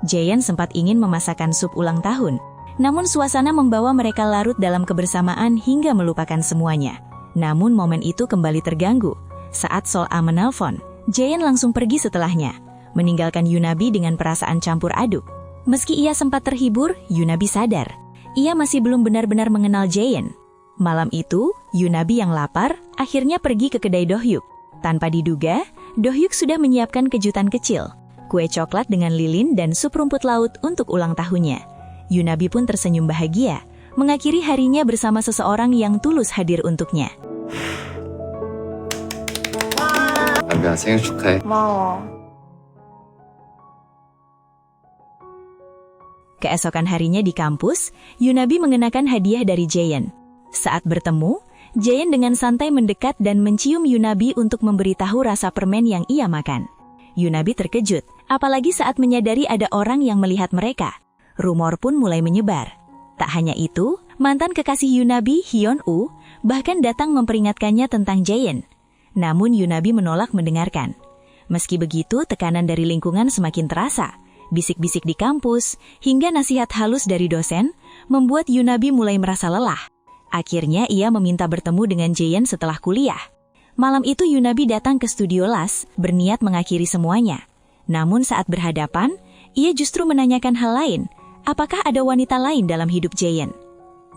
Jaein sempat ingin memasakkan sup ulang tahun, namun suasana membawa mereka larut dalam kebersamaan hingga melupakan semuanya. Namun momen itu kembali terganggu. Saat Sol-a menelpon, Jaein langsung pergi setelahnya, meninggalkan Yunabi dengan perasaan campur aduk. Meski ia sempat terhibur, Yunabi sadar, ia masih belum benar-benar mengenal Jaein. Malam itu, Yunabi yang lapar akhirnya pergi ke kedai Dohyuk. Tanpa diduga, Dohyuk sudah menyiapkan kejutan kecil, kue coklat dengan lilin dan sup rumput laut untuk ulang tahunnya. Yunabi pun tersenyum bahagia, mengakhiri harinya bersama seseorang yang tulus hadir untuknya. 남편 생일 축하해. 고마워. Keesokan harinya di kampus, Yunabi mengenakan hadiah dari Jaein. Saat bertemu, Jaein dengan santai mendekat dan mencium Yunabi untuk memberitahu rasa permen yang ia makan. Yunabi terkejut, apalagi saat menyadari ada orang yang melihat mereka. Rumor pun mulai menyebar. Tak hanya itu, mantan kekasih Yunabi, Hyun-woo, bahkan datang memperingatkannya tentang Jaein. Namun Yunabi menolak mendengarkan. Meski begitu, tekanan dari lingkungan semakin terasa. Bisik-bisik di kampus, hingga nasihat halus dari dosen, membuat Yunabi mulai merasa lelah. Akhirnya ia meminta bertemu dengan Jaein setelah kuliah. Malam itu Yunabi datang ke studio las, berniat mengakhiri semuanya. Namun saat berhadapan, ia justru menanyakan hal lain. Apakah ada wanita lain dalam hidup Jaein?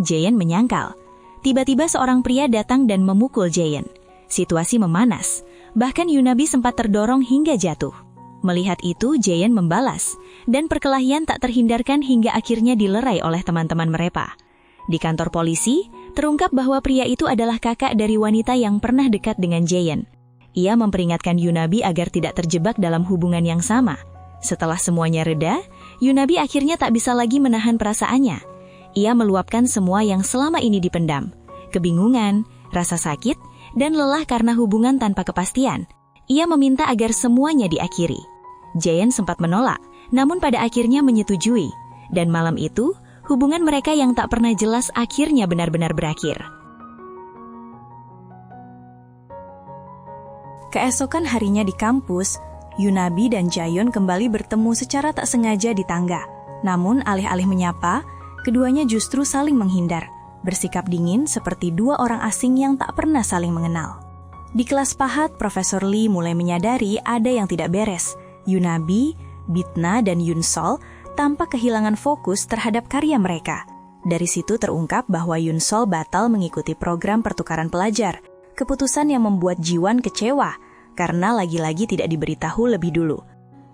Jaein menyangkal. Tiba-tiba seorang pria datang dan memukul Jaein. Situasi memanas, bahkan Yunabi sempat terdorong hingga jatuh. Melihat itu, Jaein membalas, dan perkelahian tak terhindarkan hingga akhirnya dilerai oleh teman-teman mereka. Di kantor polisi, terungkap bahwa pria itu adalah kakak dari wanita yang pernah dekat dengan Jaein. Ia memperingatkan Yunabi agar tidak terjebak dalam hubungan yang sama. Setelah semuanya reda, Yunabi akhirnya tak bisa lagi menahan perasaannya. Ia meluapkan semua yang selama ini dipendam. Kebingungan, rasa sakit, dan lelah karena hubungan tanpa kepastian. Ia meminta agar semuanya diakhiri. Jaein sempat menolak, namun pada akhirnya menyetujui. Dan malam itu, hubungan mereka yang tak pernah jelas akhirnya benar-benar berakhir. Keesokan harinya di kampus, Yunabi dan Jaein kembali bertemu secara tak sengaja di tangga. Namun alih-alih menyapa, keduanya justru saling menghindar, bersikap dingin seperti dua orang asing yang tak pernah saling mengenal. Di kelas pahat, Profesor Lee mulai menyadari ada yang tidak beres. Yunabi, Bitna, dan Yunsol tampak kehilangan fokus terhadap karya mereka. Dari situ terungkap bahwa Yunsol batal mengikuti program pertukaran pelajar, keputusan yang membuat Jiwon kecewa karena lagi-lagi tidak diberitahu lebih dulu.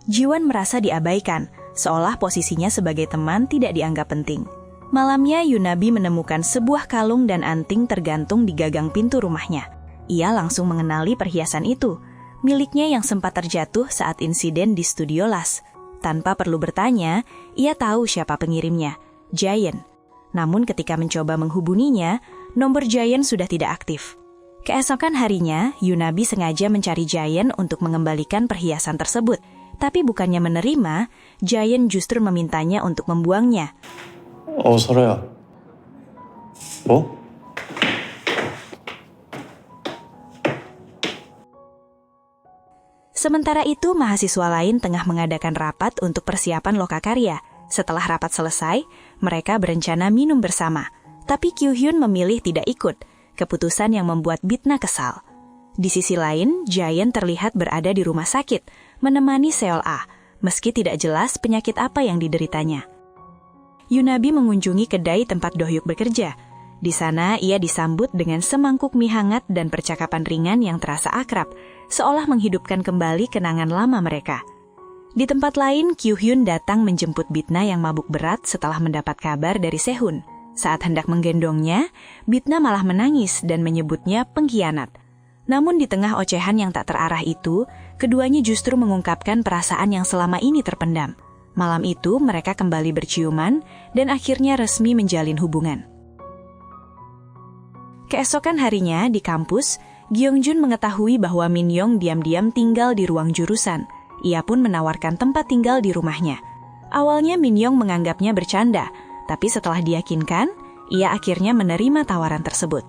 Jiwon merasa diabaikan, seolah posisinya sebagai teman tidak dianggap penting. Malamnya, Yunabi menemukan sebuah kalung dan anting tergantung di gagang pintu rumahnya. Ia langsung mengenali perhiasan itu, miliknya yang sempat terjatuh saat insiden di studio las. Tanpa perlu bertanya, ia tahu siapa pengirimnya, Jaein. Namun ketika mencoba menghubunginya, nomor Jaein sudah tidak aktif. Keesokan harinya, Yunabi sengaja mencari Jaein untuk mengembalikan perhiasan tersebut. Tapi bukannya menerima, Jaein justru memintanya untuk membuangnya. 설아야. 뭐? Sementara itu, mahasiswa lain tengah mengadakan rapat untuk persiapan lokakarya. Setelah rapat selesai, mereka berencana minum bersama. Tapi Kyuhyun memilih tidak ikut, keputusan yang membuat Bitna kesal. Di sisi lain, Jaein terlihat berada di rumah sakit, menemani Seol-a, meski tidak jelas penyakit apa yang dideritanya. Yunabi mengunjungi kedai tempat Dohyuk bekerja. Di sana, ia disambut dengan semangkuk mie hangat dan percakapan ringan yang terasa akrab, seolah menghidupkan kembali kenangan lama mereka. Di tempat lain, Kyuhyun datang menjemput Bitna yang mabuk berat setelah mendapat kabar dari Sehun. Saat hendak menggendongnya, Bitna malah menangis dan menyebutnya pengkhianat. Namun di tengah ocehan yang tak terarah itu, keduanya justru mengungkapkan perasaan yang selama ini terpendam. Malam itu mereka kembali berciuman dan akhirnya resmi menjalin hubungan. Keesokan harinya di kampus, Gyeongjun mengetahui bahwa Min-young diam-diam tinggal di ruang jurusan. Ia pun menawarkan tempat tinggal di rumahnya. Awalnya Min-young menganggapnya bercanda, tapi setelah diyakinkan, ia akhirnya menerima tawaran tersebut.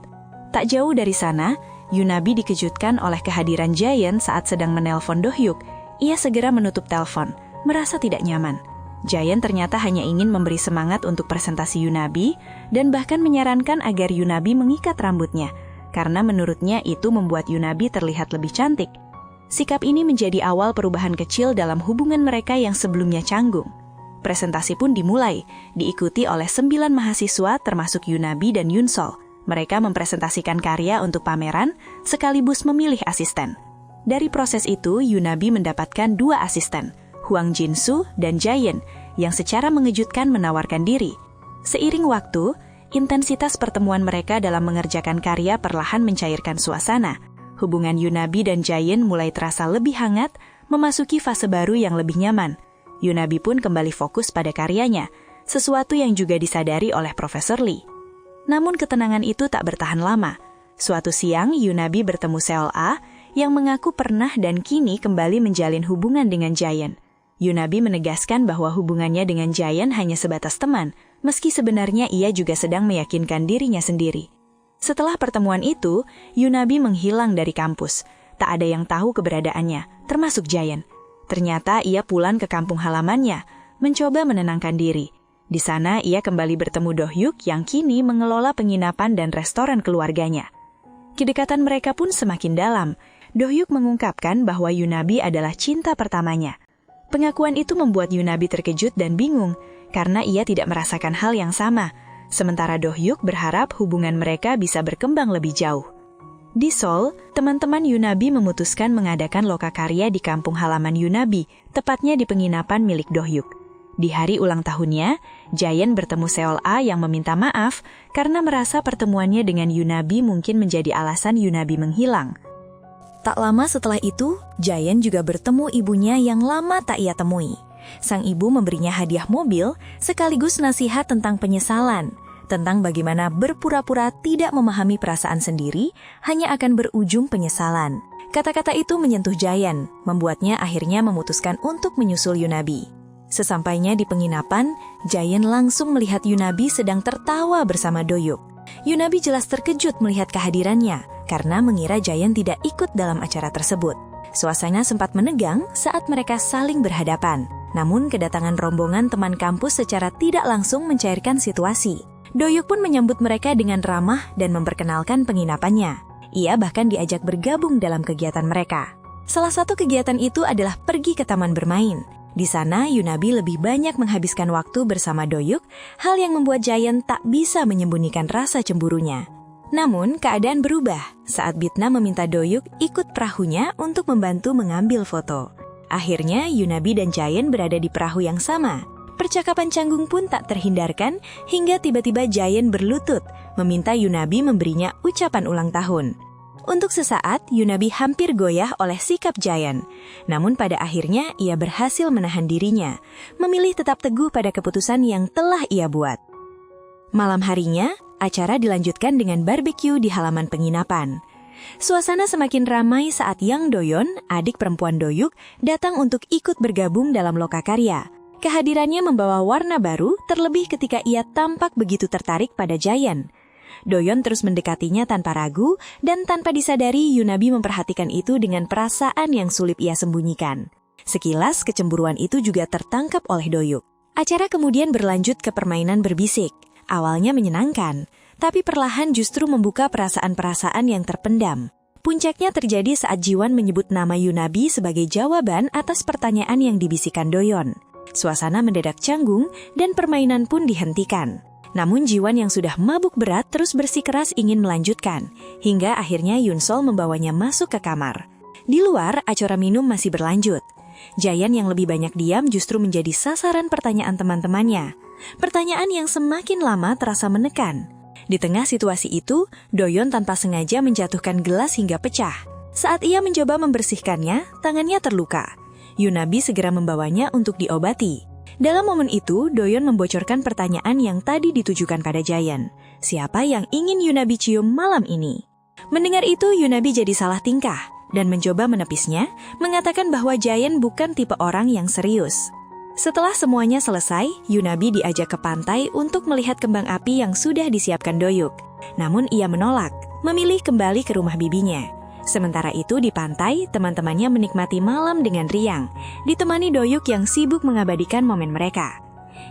Tak jauh dari sana, Yunabi dikejutkan oleh kehadiran Jaehyun saat sedang menelpon Do-hyuk. Ia segera menutup telepon, merasa tidak nyaman. Jaehyun ternyata hanya ingin memberi semangat untuk presentasi Yunabi dan bahkan menyarankan agar Yunabi mengikat rambutnya, karena menurutnya itu membuat Yunabi terlihat lebih cantik. Sikap ini menjadi awal perubahan kecil dalam hubungan mereka yang sebelumnya canggung. Presentasi pun dimulai, diikuti oleh 9 mahasiswa termasuk Yunabi dan Yunsol. Mereka mempresentasikan karya untuk pameran, sekaligus memilih asisten. Dari proses itu, Yunabi mendapatkan 2 asisten, Hwang Jin-soo dan Jaehyun, yang secara mengejutkan menawarkan diri. Seiring waktu, intensitas pertemuan mereka dalam mengerjakan karya perlahan mencairkan suasana. Hubungan Yunabi dan Jaehyun mulai terasa lebih hangat, memasuki fase baru yang lebih nyaman. Yunabi pun kembali fokus pada karyanya, sesuatu yang juga disadari oleh Profesor Lee. Namun ketenangan itu tak bertahan lama. Suatu siang, Yunabi bertemu Seol-a yang mengaku pernah dan kini kembali menjalin hubungan dengan Jaehyun. Yunabi menegaskan bahwa hubungannya dengan Jaehyun hanya sebatas teman, meski sebenarnya ia juga sedang meyakinkan dirinya sendiri. Setelah pertemuan itu, Yunabi menghilang dari kampus. Tak ada yang tahu keberadaannya, termasuk Jaehyun. Ternyata ia pulang ke kampung halamannya, mencoba menenangkan diri. Di sana ia kembali bertemu Do-hyuk yang kini mengelola penginapan dan restoran keluarganya. Kedekatan mereka pun semakin dalam. Do-hyuk mengungkapkan bahwa Yunabi adalah cinta pertamanya. Pengakuan itu membuat Yunabi terkejut dan bingung, karena ia tidak merasakan hal yang sama. Sementara Do-hyuk berharap hubungan mereka bisa berkembang lebih jauh. Di Seoul, teman-teman Yunabi memutuskan mengadakan lokakarya di kampung halaman Yunabi, tepatnya di penginapan milik Do-hyuk. Di hari ulang tahunnya, Jaehyun bertemu Seol-a yang meminta maaf karena merasa pertemuannya dengan Yunabi mungkin menjadi alasan Yunabi menghilang. Tak lama setelah itu, Jaehyun juga bertemu ibunya yang lama tak ia temui. Sang ibu memberinya hadiah mobil sekaligus nasihat tentang penyesalan, tentang bagaimana berpura-pura tidak memahami perasaan sendiri hanya akan berujung penyesalan. Kata-kata itu menyentuh Jaehyun, membuatnya akhirnya memutuskan untuk menyusul Yunabi. Sesampainya di penginapan, Jaehyun langsung melihat Yunabi sedang tertawa bersama Do-hyuk. Yunabi jelas terkejut melihat kehadirannya, karena mengira Jaehyun tidak ikut dalam acara tersebut. Suasana sempat menegang saat mereka saling berhadapan. Namun kedatangan rombongan teman kampus secara tidak langsung mencairkan situasi. Do-hyuk pun menyambut mereka dengan ramah dan memperkenalkan penginapannya. Ia bahkan diajak bergabung dalam kegiatan mereka. Salah satu kegiatan itu adalah pergi ke taman bermain. Di sana, Yunabi lebih banyak menghabiskan waktu bersama Do-hyuk, hal yang membuat Jaehyun tak bisa menyembunyikan rasa cemburunya. Namun, keadaan berubah saat Bitna meminta Do-hyuk ikut perahunya untuk membantu mengambil foto. Akhirnya, Yunabi dan Jaehyun berada di perahu yang sama. Percakapan canggung pun tak terhindarkan hingga tiba-tiba Jaehyun berlutut, meminta Yunabi memberinya ucapan ulang tahun. Untuk sesaat, Yunabi hampir goyah oleh sikap Jaehyun. Namun pada akhirnya, ia berhasil menahan dirinya, memilih tetap teguh pada keputusan yang telah ia buat. Malam harinya, acara dilanjutkan dengan barbeque di halaman penginapan. Suasana semakin ramai saat Yang Do-yeon, adik perempuan Do-hyuk, datang untuk ikut bergabung dalam lokakarya. Kehadirannya membawa warna baru, terlebih ketika ia tampak begitu tertarik pada Jaehyun. Do-yeon terus mendekatinya tanpa ragu, dan tanpa disadari Yunabi memperhatikan itu dengan perasaan yang sulit ia sembunyikan. Sekilas kecemburuan itu juga tertangkap oleh Do-hyuk. Acara kemudian berlanjut ke permainan berbisik. Awalnya menyenangkan, tapi perlahan justru membuka perasaan-perasaan yang terpendam. Puncaknya terjadi saat Jiwon menyebut nama Yunabi sebagai jawaban atas pertanyaan yang dibisikkan Do-yeon. Suasana mendadak canggung dan permainan pun dihentikan. Namun Jiwon yang sudah mabuk berat terus bersikeras ingin melanjutkan, hingga akhirnya Yunsol membawanya masuk ke kamar. Di luar, acara minum masih berlanjut. Jaehyun yang lebih banyak diam justru menjadi sasaran pertanyaan teman-temannya. Pertanyaan yang semakin lama terasa menekan. Di tengah situasi itu, Do-yeon tanpa sengaja menjatuhkan gelas hingga pecah. Saat ia mencoba membersihkannya, tangannya terluka. Yunabi segera membawanya untuk diobati. Dalam momen itu, Doyeon membocorkan pertanyaan yang tadi ditujukan pada Jaeyeon. Siapa yang ingin Yunabi cium malam ini? Mendengar itu, Yunabi jadi salah tingkah dan mencoba menepisnya, mengatakan bahwa Jaeyeon bukan tipe orang yang serius. Setelah semuanya selesai, Yunabi diajak ke pantai untuk melihat kembang api yang sudah disiapkan Doyuk. Namun ia menolak, memilih kembali ke rumah bibinya. Sementara itu di pantai, teman-temannya menikmati malam dengan riang, ditemani Doyuk yang sibuk mengabadikan momen mereka.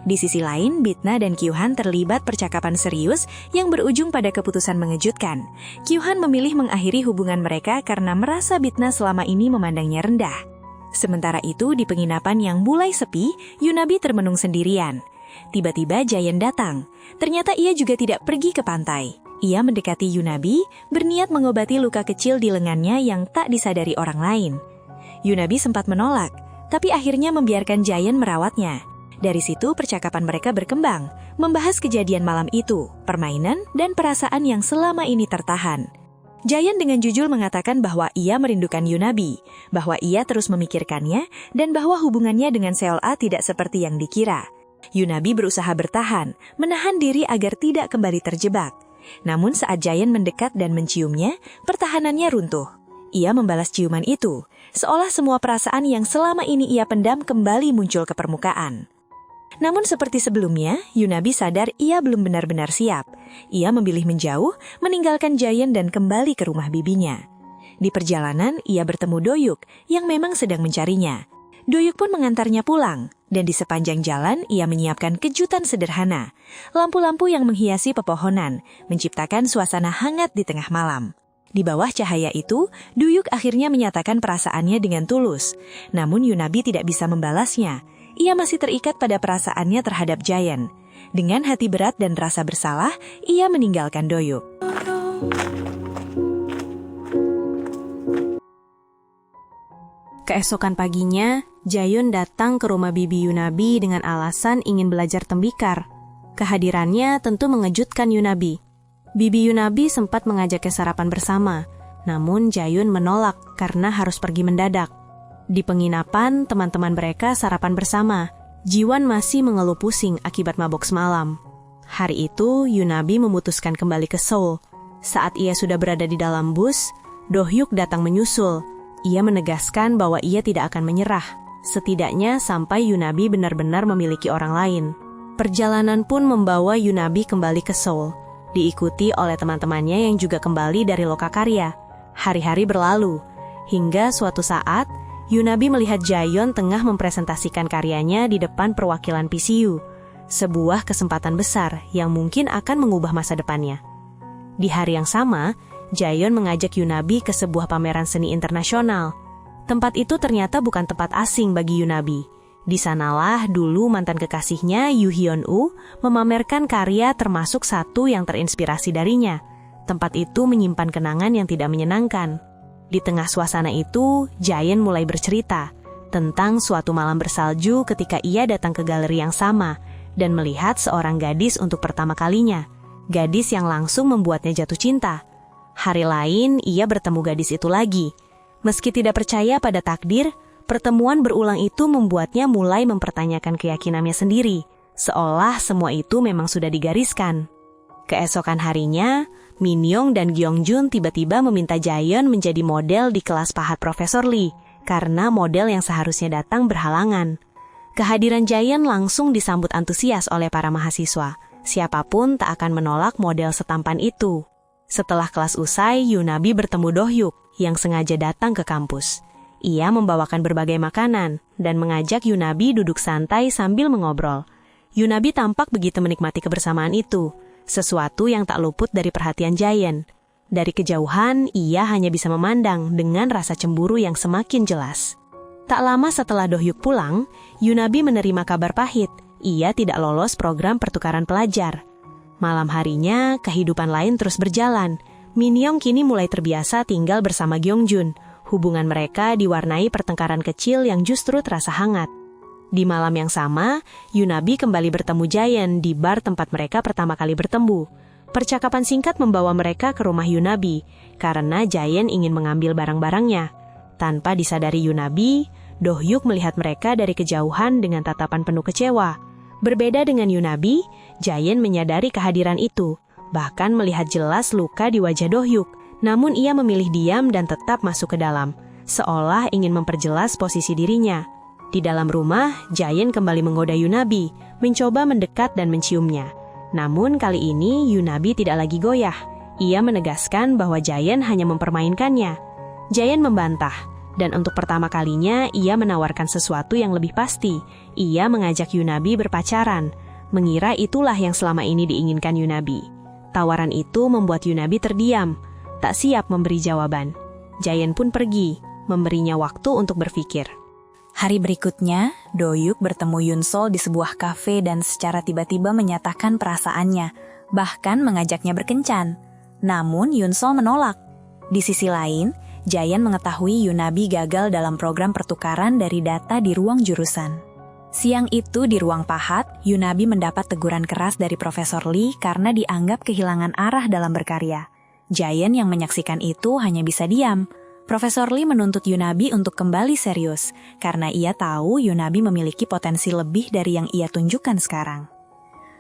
Di sisi lain, Bitna dan Kyuhan terlibat percakapan serius yang berujung pada keputusan mengejutkan. Kyuhan memilih mengakhiri hubungan mereka karena merasa Bitna selama ini memandangnya rendah. Sementara itu, di penginapan yang mulai sepi, Yunabi termenung sendirian. Tiba-tiba Jaeyeon datang. Ternyata ia juga tidak pergi ke pantai. Ia mendekati Yunabi, berniat mengobati luka kecil di lengannya yang tak disadari orang lain. Yunabi sempat menolak, tapi akhirnya membiarkan Jaeyeon merawatnya. Dari situ percakapan mereka berkembang, membahas kejadian malam itu, permainan, dan perasaan yang selama ini tertahan. Jaeyeon dengan jujur mengatakan bahwa ia merindukan Yunabi, bahwa ia terus memikirkannya, dan bahwa hubungannya dengan Seol-a tidak seperti yang dikira. Yunabi berusaha bertahan, menahan diri agar tidak kembali terjebak. Namun saat Jaeyeon mendekat dan menciumnya, pertahanannya runtuh. Ia membalas ciuman itu, seolah semua perasaan yang selama ini ia pendam kembali muncul ke permukaan. Namun seperti sebelumnya, Yunabi sadar ia belum benar-benar siap. Ia memilih menjauh, meninggalkan Jaeyeon dan kembali ke rumah bibinya. Di perjalanan, ia bertemu Doyuk yang memang sedang mencarinya. Doyuk pun mengantarnya pulang, dan di sepanjang jalan ia menyiapkan kejutan sederhana. Lampu-lampu yang menghiasi pepohonan, menciptakan suasana hangat di tengah malam. Di bawah cahaya itu, Doyuk akhirnya menyatakan perasaannya dengan tulus. Namun Yunabi tidak bisa membalasnya. Ia masih terikat pada perasaannya terhadap Jaeyeon. Dengan hati berat dan rasa bersalah, ia meninggalkan Doyuk. Keesokan paginya, Jaeyeon datang ke rumah bibi Yunabi dengan alasan ingin belajar tembikar. Kehadirannya tentu mengejutkan Yunabi. Bibi Yunabi sempat mengajaknya sarapan bersama, namun Jaeyeon menolak karena harus pergi mendadak. Di penginapan, teman-teman mereka sarapan bersama. Jiwon masih mengeluh pusing akibat mabok semalam. Hari itu, Yunabi memutuskan kembali ke Seoul. Saat ia sudah berada di dalam bus, Dohyuk datang menyusul. Ia menegaskan bahwa ia tidak akan menyerah, setidaknya sampai Yunabi benar-benar memiliki orang lain. Perjalanan pun membawa Yunabi kembali ke Seoul, diikuti oleh teman-temannya yang juga kembali dari lokakarya. Hari-hari berlalu, hingga suatu saat, Yunabi melihat Jaeyeon tengah mempresentasikan karyanya di depan perwakilan PCU, sebuah kesempatan besar yang mungkin akan mengubah masa depannya. Di hari yang sama, Jaeyeon mengajak Yunabi ke sebuah pameran seni internasional. Tempat itu ternyata bukan tempat asing bagi Yunabi. Di sanalah dulu mantan kekasihnya Yoo Hyun-woo memamerkan karya termasuk satu yang terinspirasi darinya. Tempat itu menyimpan kenangan yang tidak menyenangkan. Di tengah suasana itu, Jaeyeon mulai bercerita tentang suatu malam bersalju ketika ia datang ke galeri yang sama dan melihat seorang gadis untuk pertama kalinya. Gadis yang langsung membuatnya jatuh cinta. Hari lain, ia bertemu gadis itu lagi. Meski tidak percaya pada takdir, pertemuan berulang itu membuatnya mulai mempertanyakan keyakinannya sendiri, seolah semua itu memang sudah digariskan. Keesokan harinya, Min-young dan Gyeongjun tiba-tiba meminta Jaeyeon menjadi model di kelas pahat Profesor Lee, karena model yang seharusnya datang berhalangan. Kehadiran Jaeyeon langsung disambut antusias oleh para mahasiswa. Siapapun tak akan menolak model setampan itu. Setelah kelas usai, Yunabi bertemu Dohyuk yang sengaja datang ke kampus. Ia membawakan berbagai makanan dan mengajak Yunabi duduk santai sambil mengobrol. Yunabi tampak begitu menikmati kebersamaan itu, sesuatu yang tak luput dari perhatian Jaeyeon. Dari kejauhan, ia hanya bisa memandang dengan rasa cemburu yang semakin jelas. Tak lama setelah Dohyuk pulang, Yunabi menerima kabar pahit. Ia tidak lolos program pertukaran pelajar. Malam harinya, kehidupan lain terus berjalan. Min-young kini mulai terbiasa tinggal bersama Gyeongjun. Hubungan mereka diwarnai pertengkaran kecil yang justru terasa hangat. Di malam yang sama, Yunabi kembali bertemu Jaeyeon di bar tempat mereka pertama kali bertemu. Percakapan singkat membawa mereka ke rumah Yunabi, karena Jayen ingin mengambil barang-barangnya. Tanpa disadari Yunabi, Do-hyuk melihat mereka dari kejauhan dengan tatapan penuh kecewa. Berbeda dengan Yunabi, Jayen menyadari kehadiran itu, bahkan melihat jelas luka di wajah Do-hyuk. Namun ia memilih diam dan tetap masuk ke dalam, seolah ingin memperjelas posisi dirinya. Di dalam rumah, Jayen kembali menggoda Yunabi, mencoba mendekat dan menciumnya. Namun kali ini Yunabi tidak lagi goyah. Ia menegaskan bahwa Jayen hanya mempermainkannya. Jayen membantah, dan untuk pertama kalinya ia menawarkan sesuatu yang lebih pasti. Ia mengajak Yunabi berpacaran, mengira itulah yang selama ini diinginkan Yunabi. Tawaran itu membuat Yunabi terdiam, tak siap memberi jawaban. Jayen pun pergi, memberinya waktu untuk berpikir. Hari berikutnya, Do-hyuk bertemu Yun-sol di sebuah kafe dan secara tiba-tiba menyatakan perasaannya, bahkan mengajaknya berkencan. Namun Yun-sol menolak. Di sisi lain, Jayen mengetahui Yunabi gagal dalam program pertukaran dari data di ruang jurusan. Siang itu di ruang pahat, Yunabi mendapat teguran keras dari Profesor Lee karena dianggap kehilangan arah dalam berkarya. Jayen yang menyaksikan itu hanya bisa diam. Profesor Lee menuntut Yunabi untuk kembali serius, karena ia tahu Yunabi memiliki potensi lebih dari yang ia tunjukkan sekarang.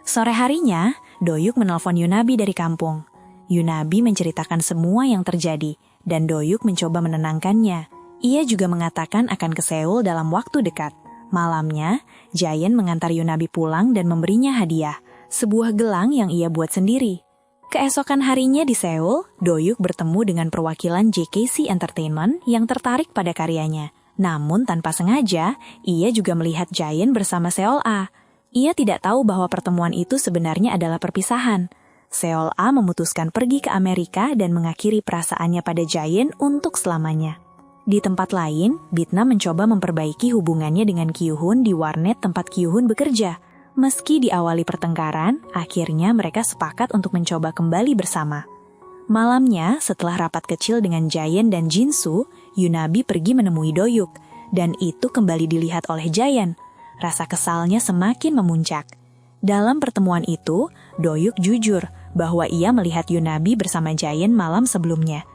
Sore harinya, Do-hyuk menelpon Yunabi dari kampung. Yunabi menceritakan semua yang terjadi, dan Do-hyuk mencoba menenangkannya. Ia juga mengatakan akan ke Seoul dalam waktu dekat. Malamnya, Jayen mengantar Yunabi pulang dan memberinya hadiah, sebuah gelang yang ia buat sendiri. Keesokan harinya di Seoul, Do-hyuk bertemu dengan perwakilan JKC Entertainment yang tertarik pada karyanya. Namun tanpa sengaja, ia juga melihat Jayen bersama Seol A. Ia tidak tahu bahwa pertemuan itu sebenarnya adalah perpisahan. Seol A memutuskan pergi ke Amerika dan mengakhiri perasaannya pada Jayen untuk selamanya. Di tempat lain, Bitna mencoba memperbaiki hubungannya dengan Kyuhun di warnet tempat Kyuhun bekerja. Meski diawali pertengkaran, akhirnya mereka sepakat untuk mencoba kembali bersama. Malamnya, setelah rapat kecil dengan Jayen dan Jinsu, Yunabi pergi menemui Do-hyuk, dan itu kembali dilihat oleh Jayen. Rasa kesalnya semakin memuncak. Dalam pertemuan itu, Do-hyuk jujur bahwa ia melihat Yunabi bersama Jayen malam sebelumnya.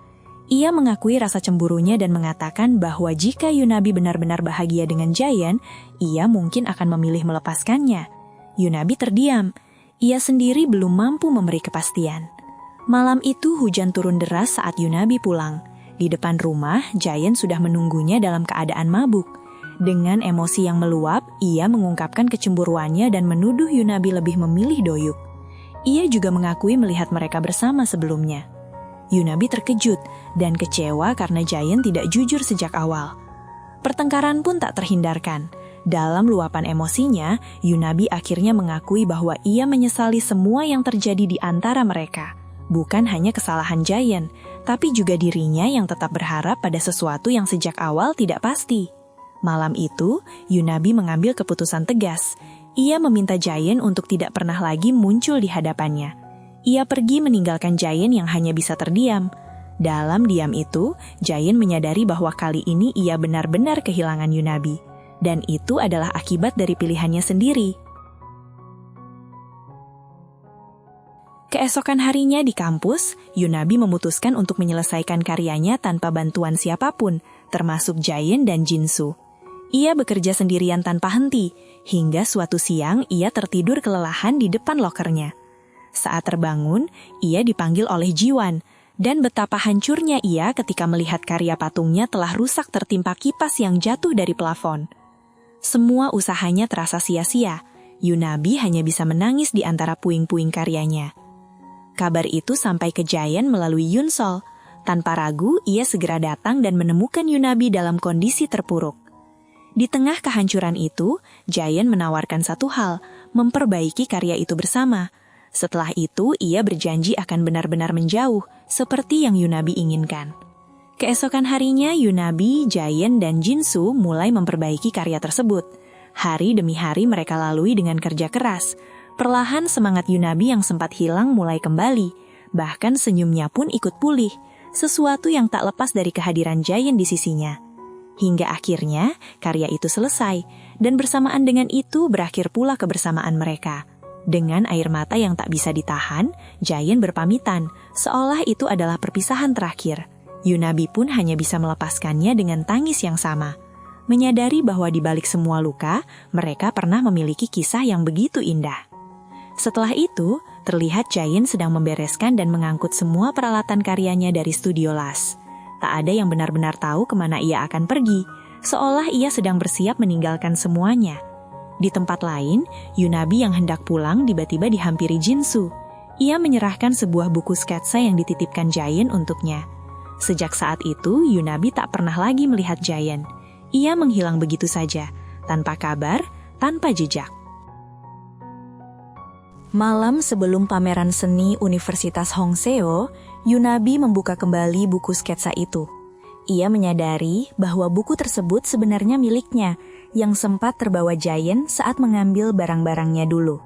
Ia mengakui rasa cemburunya dan mengatakan bahwa jika Yunabi benar-benar bahagia dengan Jayen, ia mungkin akan memilih melepaskannya. Yunabi terdiam. Ia sendiri belum mampu memberi kepastian. Malam itu hujan turun deras saat Yunabi pulang. Di depan rumah, Jayen sudah menunggunya dalam keadaan mabuk. Dengan emosi yang meluap, ia mengungkapkan kecemburuannya dan menuduh Yunabi lebih memilih Do-hyuk. Ia juga mengakui melihat mereka bersama sebelumnya. Yunabi terkejut dan kecewa karena Jayen tidak jujur sejak awal. Pertengkaran pun tak terhindarkan. Dalam luapan emosinya, Yunabi akhirnya mengakui bahwa ia menyesali semua yang terjadi di antara mereka. Bukan hanya kesalahan Jayen, tapi juga dirinya yang tetap berharap pada sesuatu yang sejak awal tidak pasti. Malam itu, Yunabi mengambil keputusan tegas. Ia meminta Jayen untuk tidak pernah lagi muncul di hadapannya. Ia pergi meninggalkan Jayen yang hanya bisa terdiam. Dalam diam itu, Jayen menyadari bahwa kali ini ia benar-benar kehilangan Yunabi. Dan itu adalah akibat dari pilihannya sendiri. Keesokan harinya di kampus, Yunabi memutuskan untuk menyelesaikan karyanya tanpa bantuan siapapun, termasuk Jayen dan Jinsu. Ia bekerja sendirian tanpa henti, hingga suatu siang ia tertidur kelelahan di depan lokernya. Saat terbangun, ia dipanggil oleh Jiwan, dan betapa hancurnya ia ketika melihat karya patungnya telah rusak tertimpa kipas yang jatuh dari plafon. Semua usahanya terasa sia-sia. Yunabi hanya bisa menangis di antara puing-puing karyanya. Kabar itu sampai ke Jayen melalui Yun-sol. Tanpa ragu, ia segera datang dan menemukan Yunabi dalam kondisi terpuruk. Di tengah kehancuran itu, Jayen menawarkan satu hal, memperbaiki karya itu bersama. Setelah itu, ia berjanji akan benar-benar menjauh, seperti yang Yunabi inginkan. Keesokan harinya, Yunabi, Jayen, dan Jinsu mulai memperbaiki karya tersebut. Hari demi hari mereka lalui dengan kerja keras. Perlahan semangat Yunabi yang sempat hilang mulai kembali. Bahkan senyumnya pun ikut pulih, sesuatu yang tak lepas dari kehadiran Jayen di sisinya. Hingga akhirnya, karya itu selesai, dan bersamaan dengan itu berakhir pula kebersamaan mereka. Dengan air mata yang tak bisa ditahan, Jayen berpamitan, seolah itu adalah perpisahan terakhir. Yunabi pun hanya bisa melepaskannya dengan tangis yang sama. Menyadari bahwa di balik semua luka, mereka pernah memiliki kisah yang begitu indah. Setelah itu, terlihat Jayen sedang membereskan dan mengangkut semua peralatan karyanya dari studio las. Tak ada yang benar-benar tahu kemana ia akan pergi, seolah ia sedang bersiap meninggalkan semuanya. Di tempat lain, Yunabi yang hendak pulang tiba-tiba dihampiri Jinsu. Ia menyerahkan sebuah buku sketsa yang dititipkan Jayen untuknya. Sejak saat itu, Yunabi tak pernah lagi melihat Jayen. Ia menghilang begitu saja, tanpa kabar, tanpa jejak. Malam sebelum pameran seni Universitas Hongseo, Yunabi membuka kembali buku sketsa itu. Ia menyadari bahwa buku tersebut sebenarnya miliknya, yang sempat terbawa Jayen saat mengambil barang-barangnya dulu.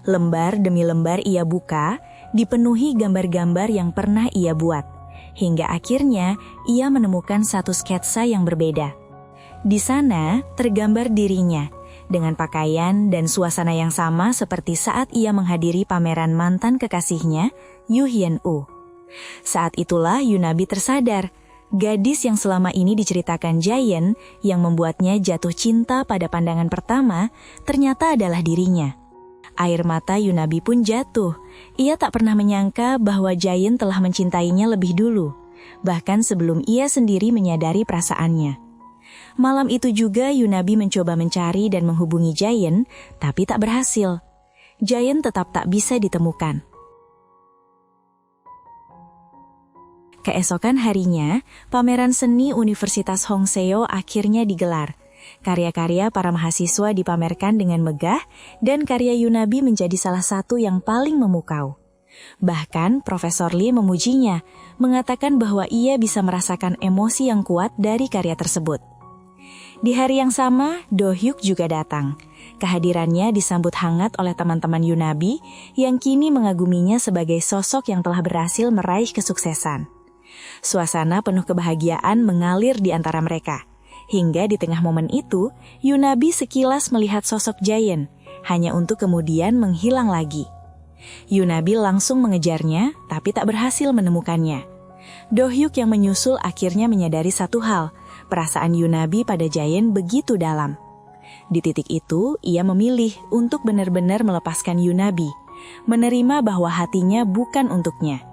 Lembar demi lembar ia buka, dipenuhi gambar-gambar yang pernah ia buat. Hingga akhirnya ia menemukan satu sketsa yang berbeda. Di sana tergambar dirinya, dengan pakaian dan suasana yang sama seperti saat ia menghadiri pameran mantan kekasihnya, Yoo Hyun-woo. Saat itulah Yunabi tersadar, gadis yang selama ini diceritakan Jayen yang membuatnya jatuh cinta pada pandangan pertama ternyata adalah dirinya. Air mata Yunabi pun jatuh. Ia tak pernah menyangka bahwa Jayen telah mencintainya lebih dulu, bahkan sebelum ia sendiri menyadari perasaannya. Malam itu juga Yunabi mencoba mencari dan menghubungi Jayen, tapi tak berhasil. Jayen tetap tak bisa ditemukan. Keesokan harinya, pameran seni Universitas Hongseo akhirnya digelar. Karya-karya para mahasiswa dipamerkan dengan megah dan karya Yunabi menjadi salah satu yang paling memukau. Bahkan Profesor Lee memujinya, mengatakan bahwa ia bisa merasakan emosi yang kuat dari karya tersebut. Di hari yang sama, Do Hyuk juga datang. Kehadirannya disambut hangat oleh teman-teman Yunabi yang kini mengaguminya sebagai sosok yang telah berhasil meraih kesuksesan. Suasana penuh kebahagiaan mengalir di antara mereka. Hingga di tengah momen itu, Yunabi sekilas melihat sosok Jayen, hanya untuk kemudian menghilang lagi. Yunabi langsung mengejarnya, tapi tak berhasil menemukannya. Do Hyuk yang menyusul akhirnya menyadari satu hal, perasaan Yunabi pada Jayen begitu dalam. Di titik itu, ia memilih untuk benar-benar melepaskan Yunabi, menerima bahwa hatinya bukan untuknya.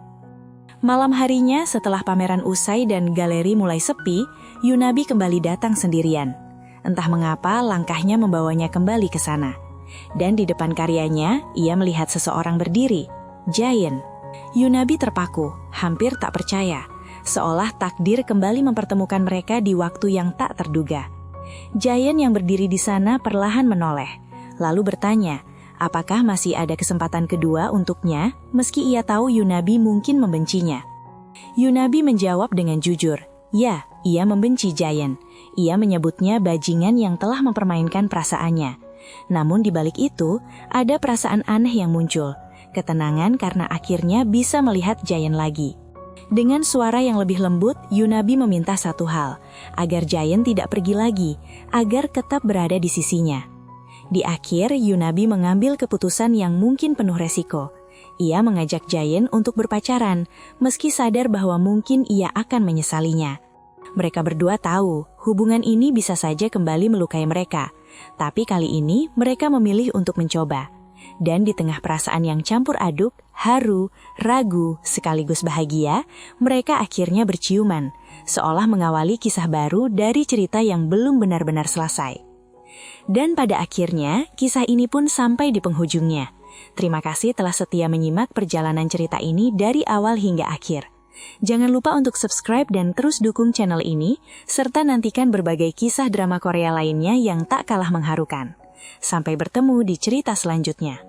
Malam harinya setelah pameran usai dan galeri mulai sepi, Yunabi kembali datang sendirian. Entah mengapa langkahnya membawanya kembali ke sana. Dan di depan karyanya, ia melihat seseorang berdiri, Jayen. Yunabi terpaku, hampir tak percaya, seolah takdir kembali mempertemukan mereka di waktu yang tak terduga. Jayen yang berdiri di sana perlahan menoleh, lalu bertanya, apakah masih ada kesempatan kedua untuknya meski ia tahu Yunabi mungkin membencinya. Yunabi menjawab dengan jujur, ya, ia membenci Jayen. Ia menyebutnya bajingan yang telah mempermainkan perasaannya. Namun di balik itu, ada perasaan aneh yang muncul, ketenangan karena akhirnya bisa melihat Jayen lagi. Dengan suara yang lebih lembut, Yunabi meminta satu hal, agar Jayen tidak pergi lagi, agar tetap berada di sisinya. Di akhir, Yunabi mengambil keputusan yang mungkin penuh resiko. Ia mengajak Jayen untuk berpacaran, meski sadar bahwa mungkin ia akan menyesalinya. Mereka berdua tahu, hubungan ini bisa saja kembali melukai mereka. Tapi kali ini, mereka memilih untuk mencoba. Dan di tengah perasaan yang campur aduk, haru, ragu, sekaligus bahagia, mereka akhirnya berciuman, seolah mengawali kisah baru dari cerita yang belum benar-benar selesai. Dan pada akhirnya, kisah ini pun sampai di penghujungnya. Terima kasih telah setia menyimak perjalanan cerita ini dari awal hingga akhir. Jangan lupa untuk subscribe dan terus dukung channel ini, serta nantikan berbagai kisah drama Korea lainnya yang tak kalah mengharukan. Sampai bertemu di cerita selanjutnya.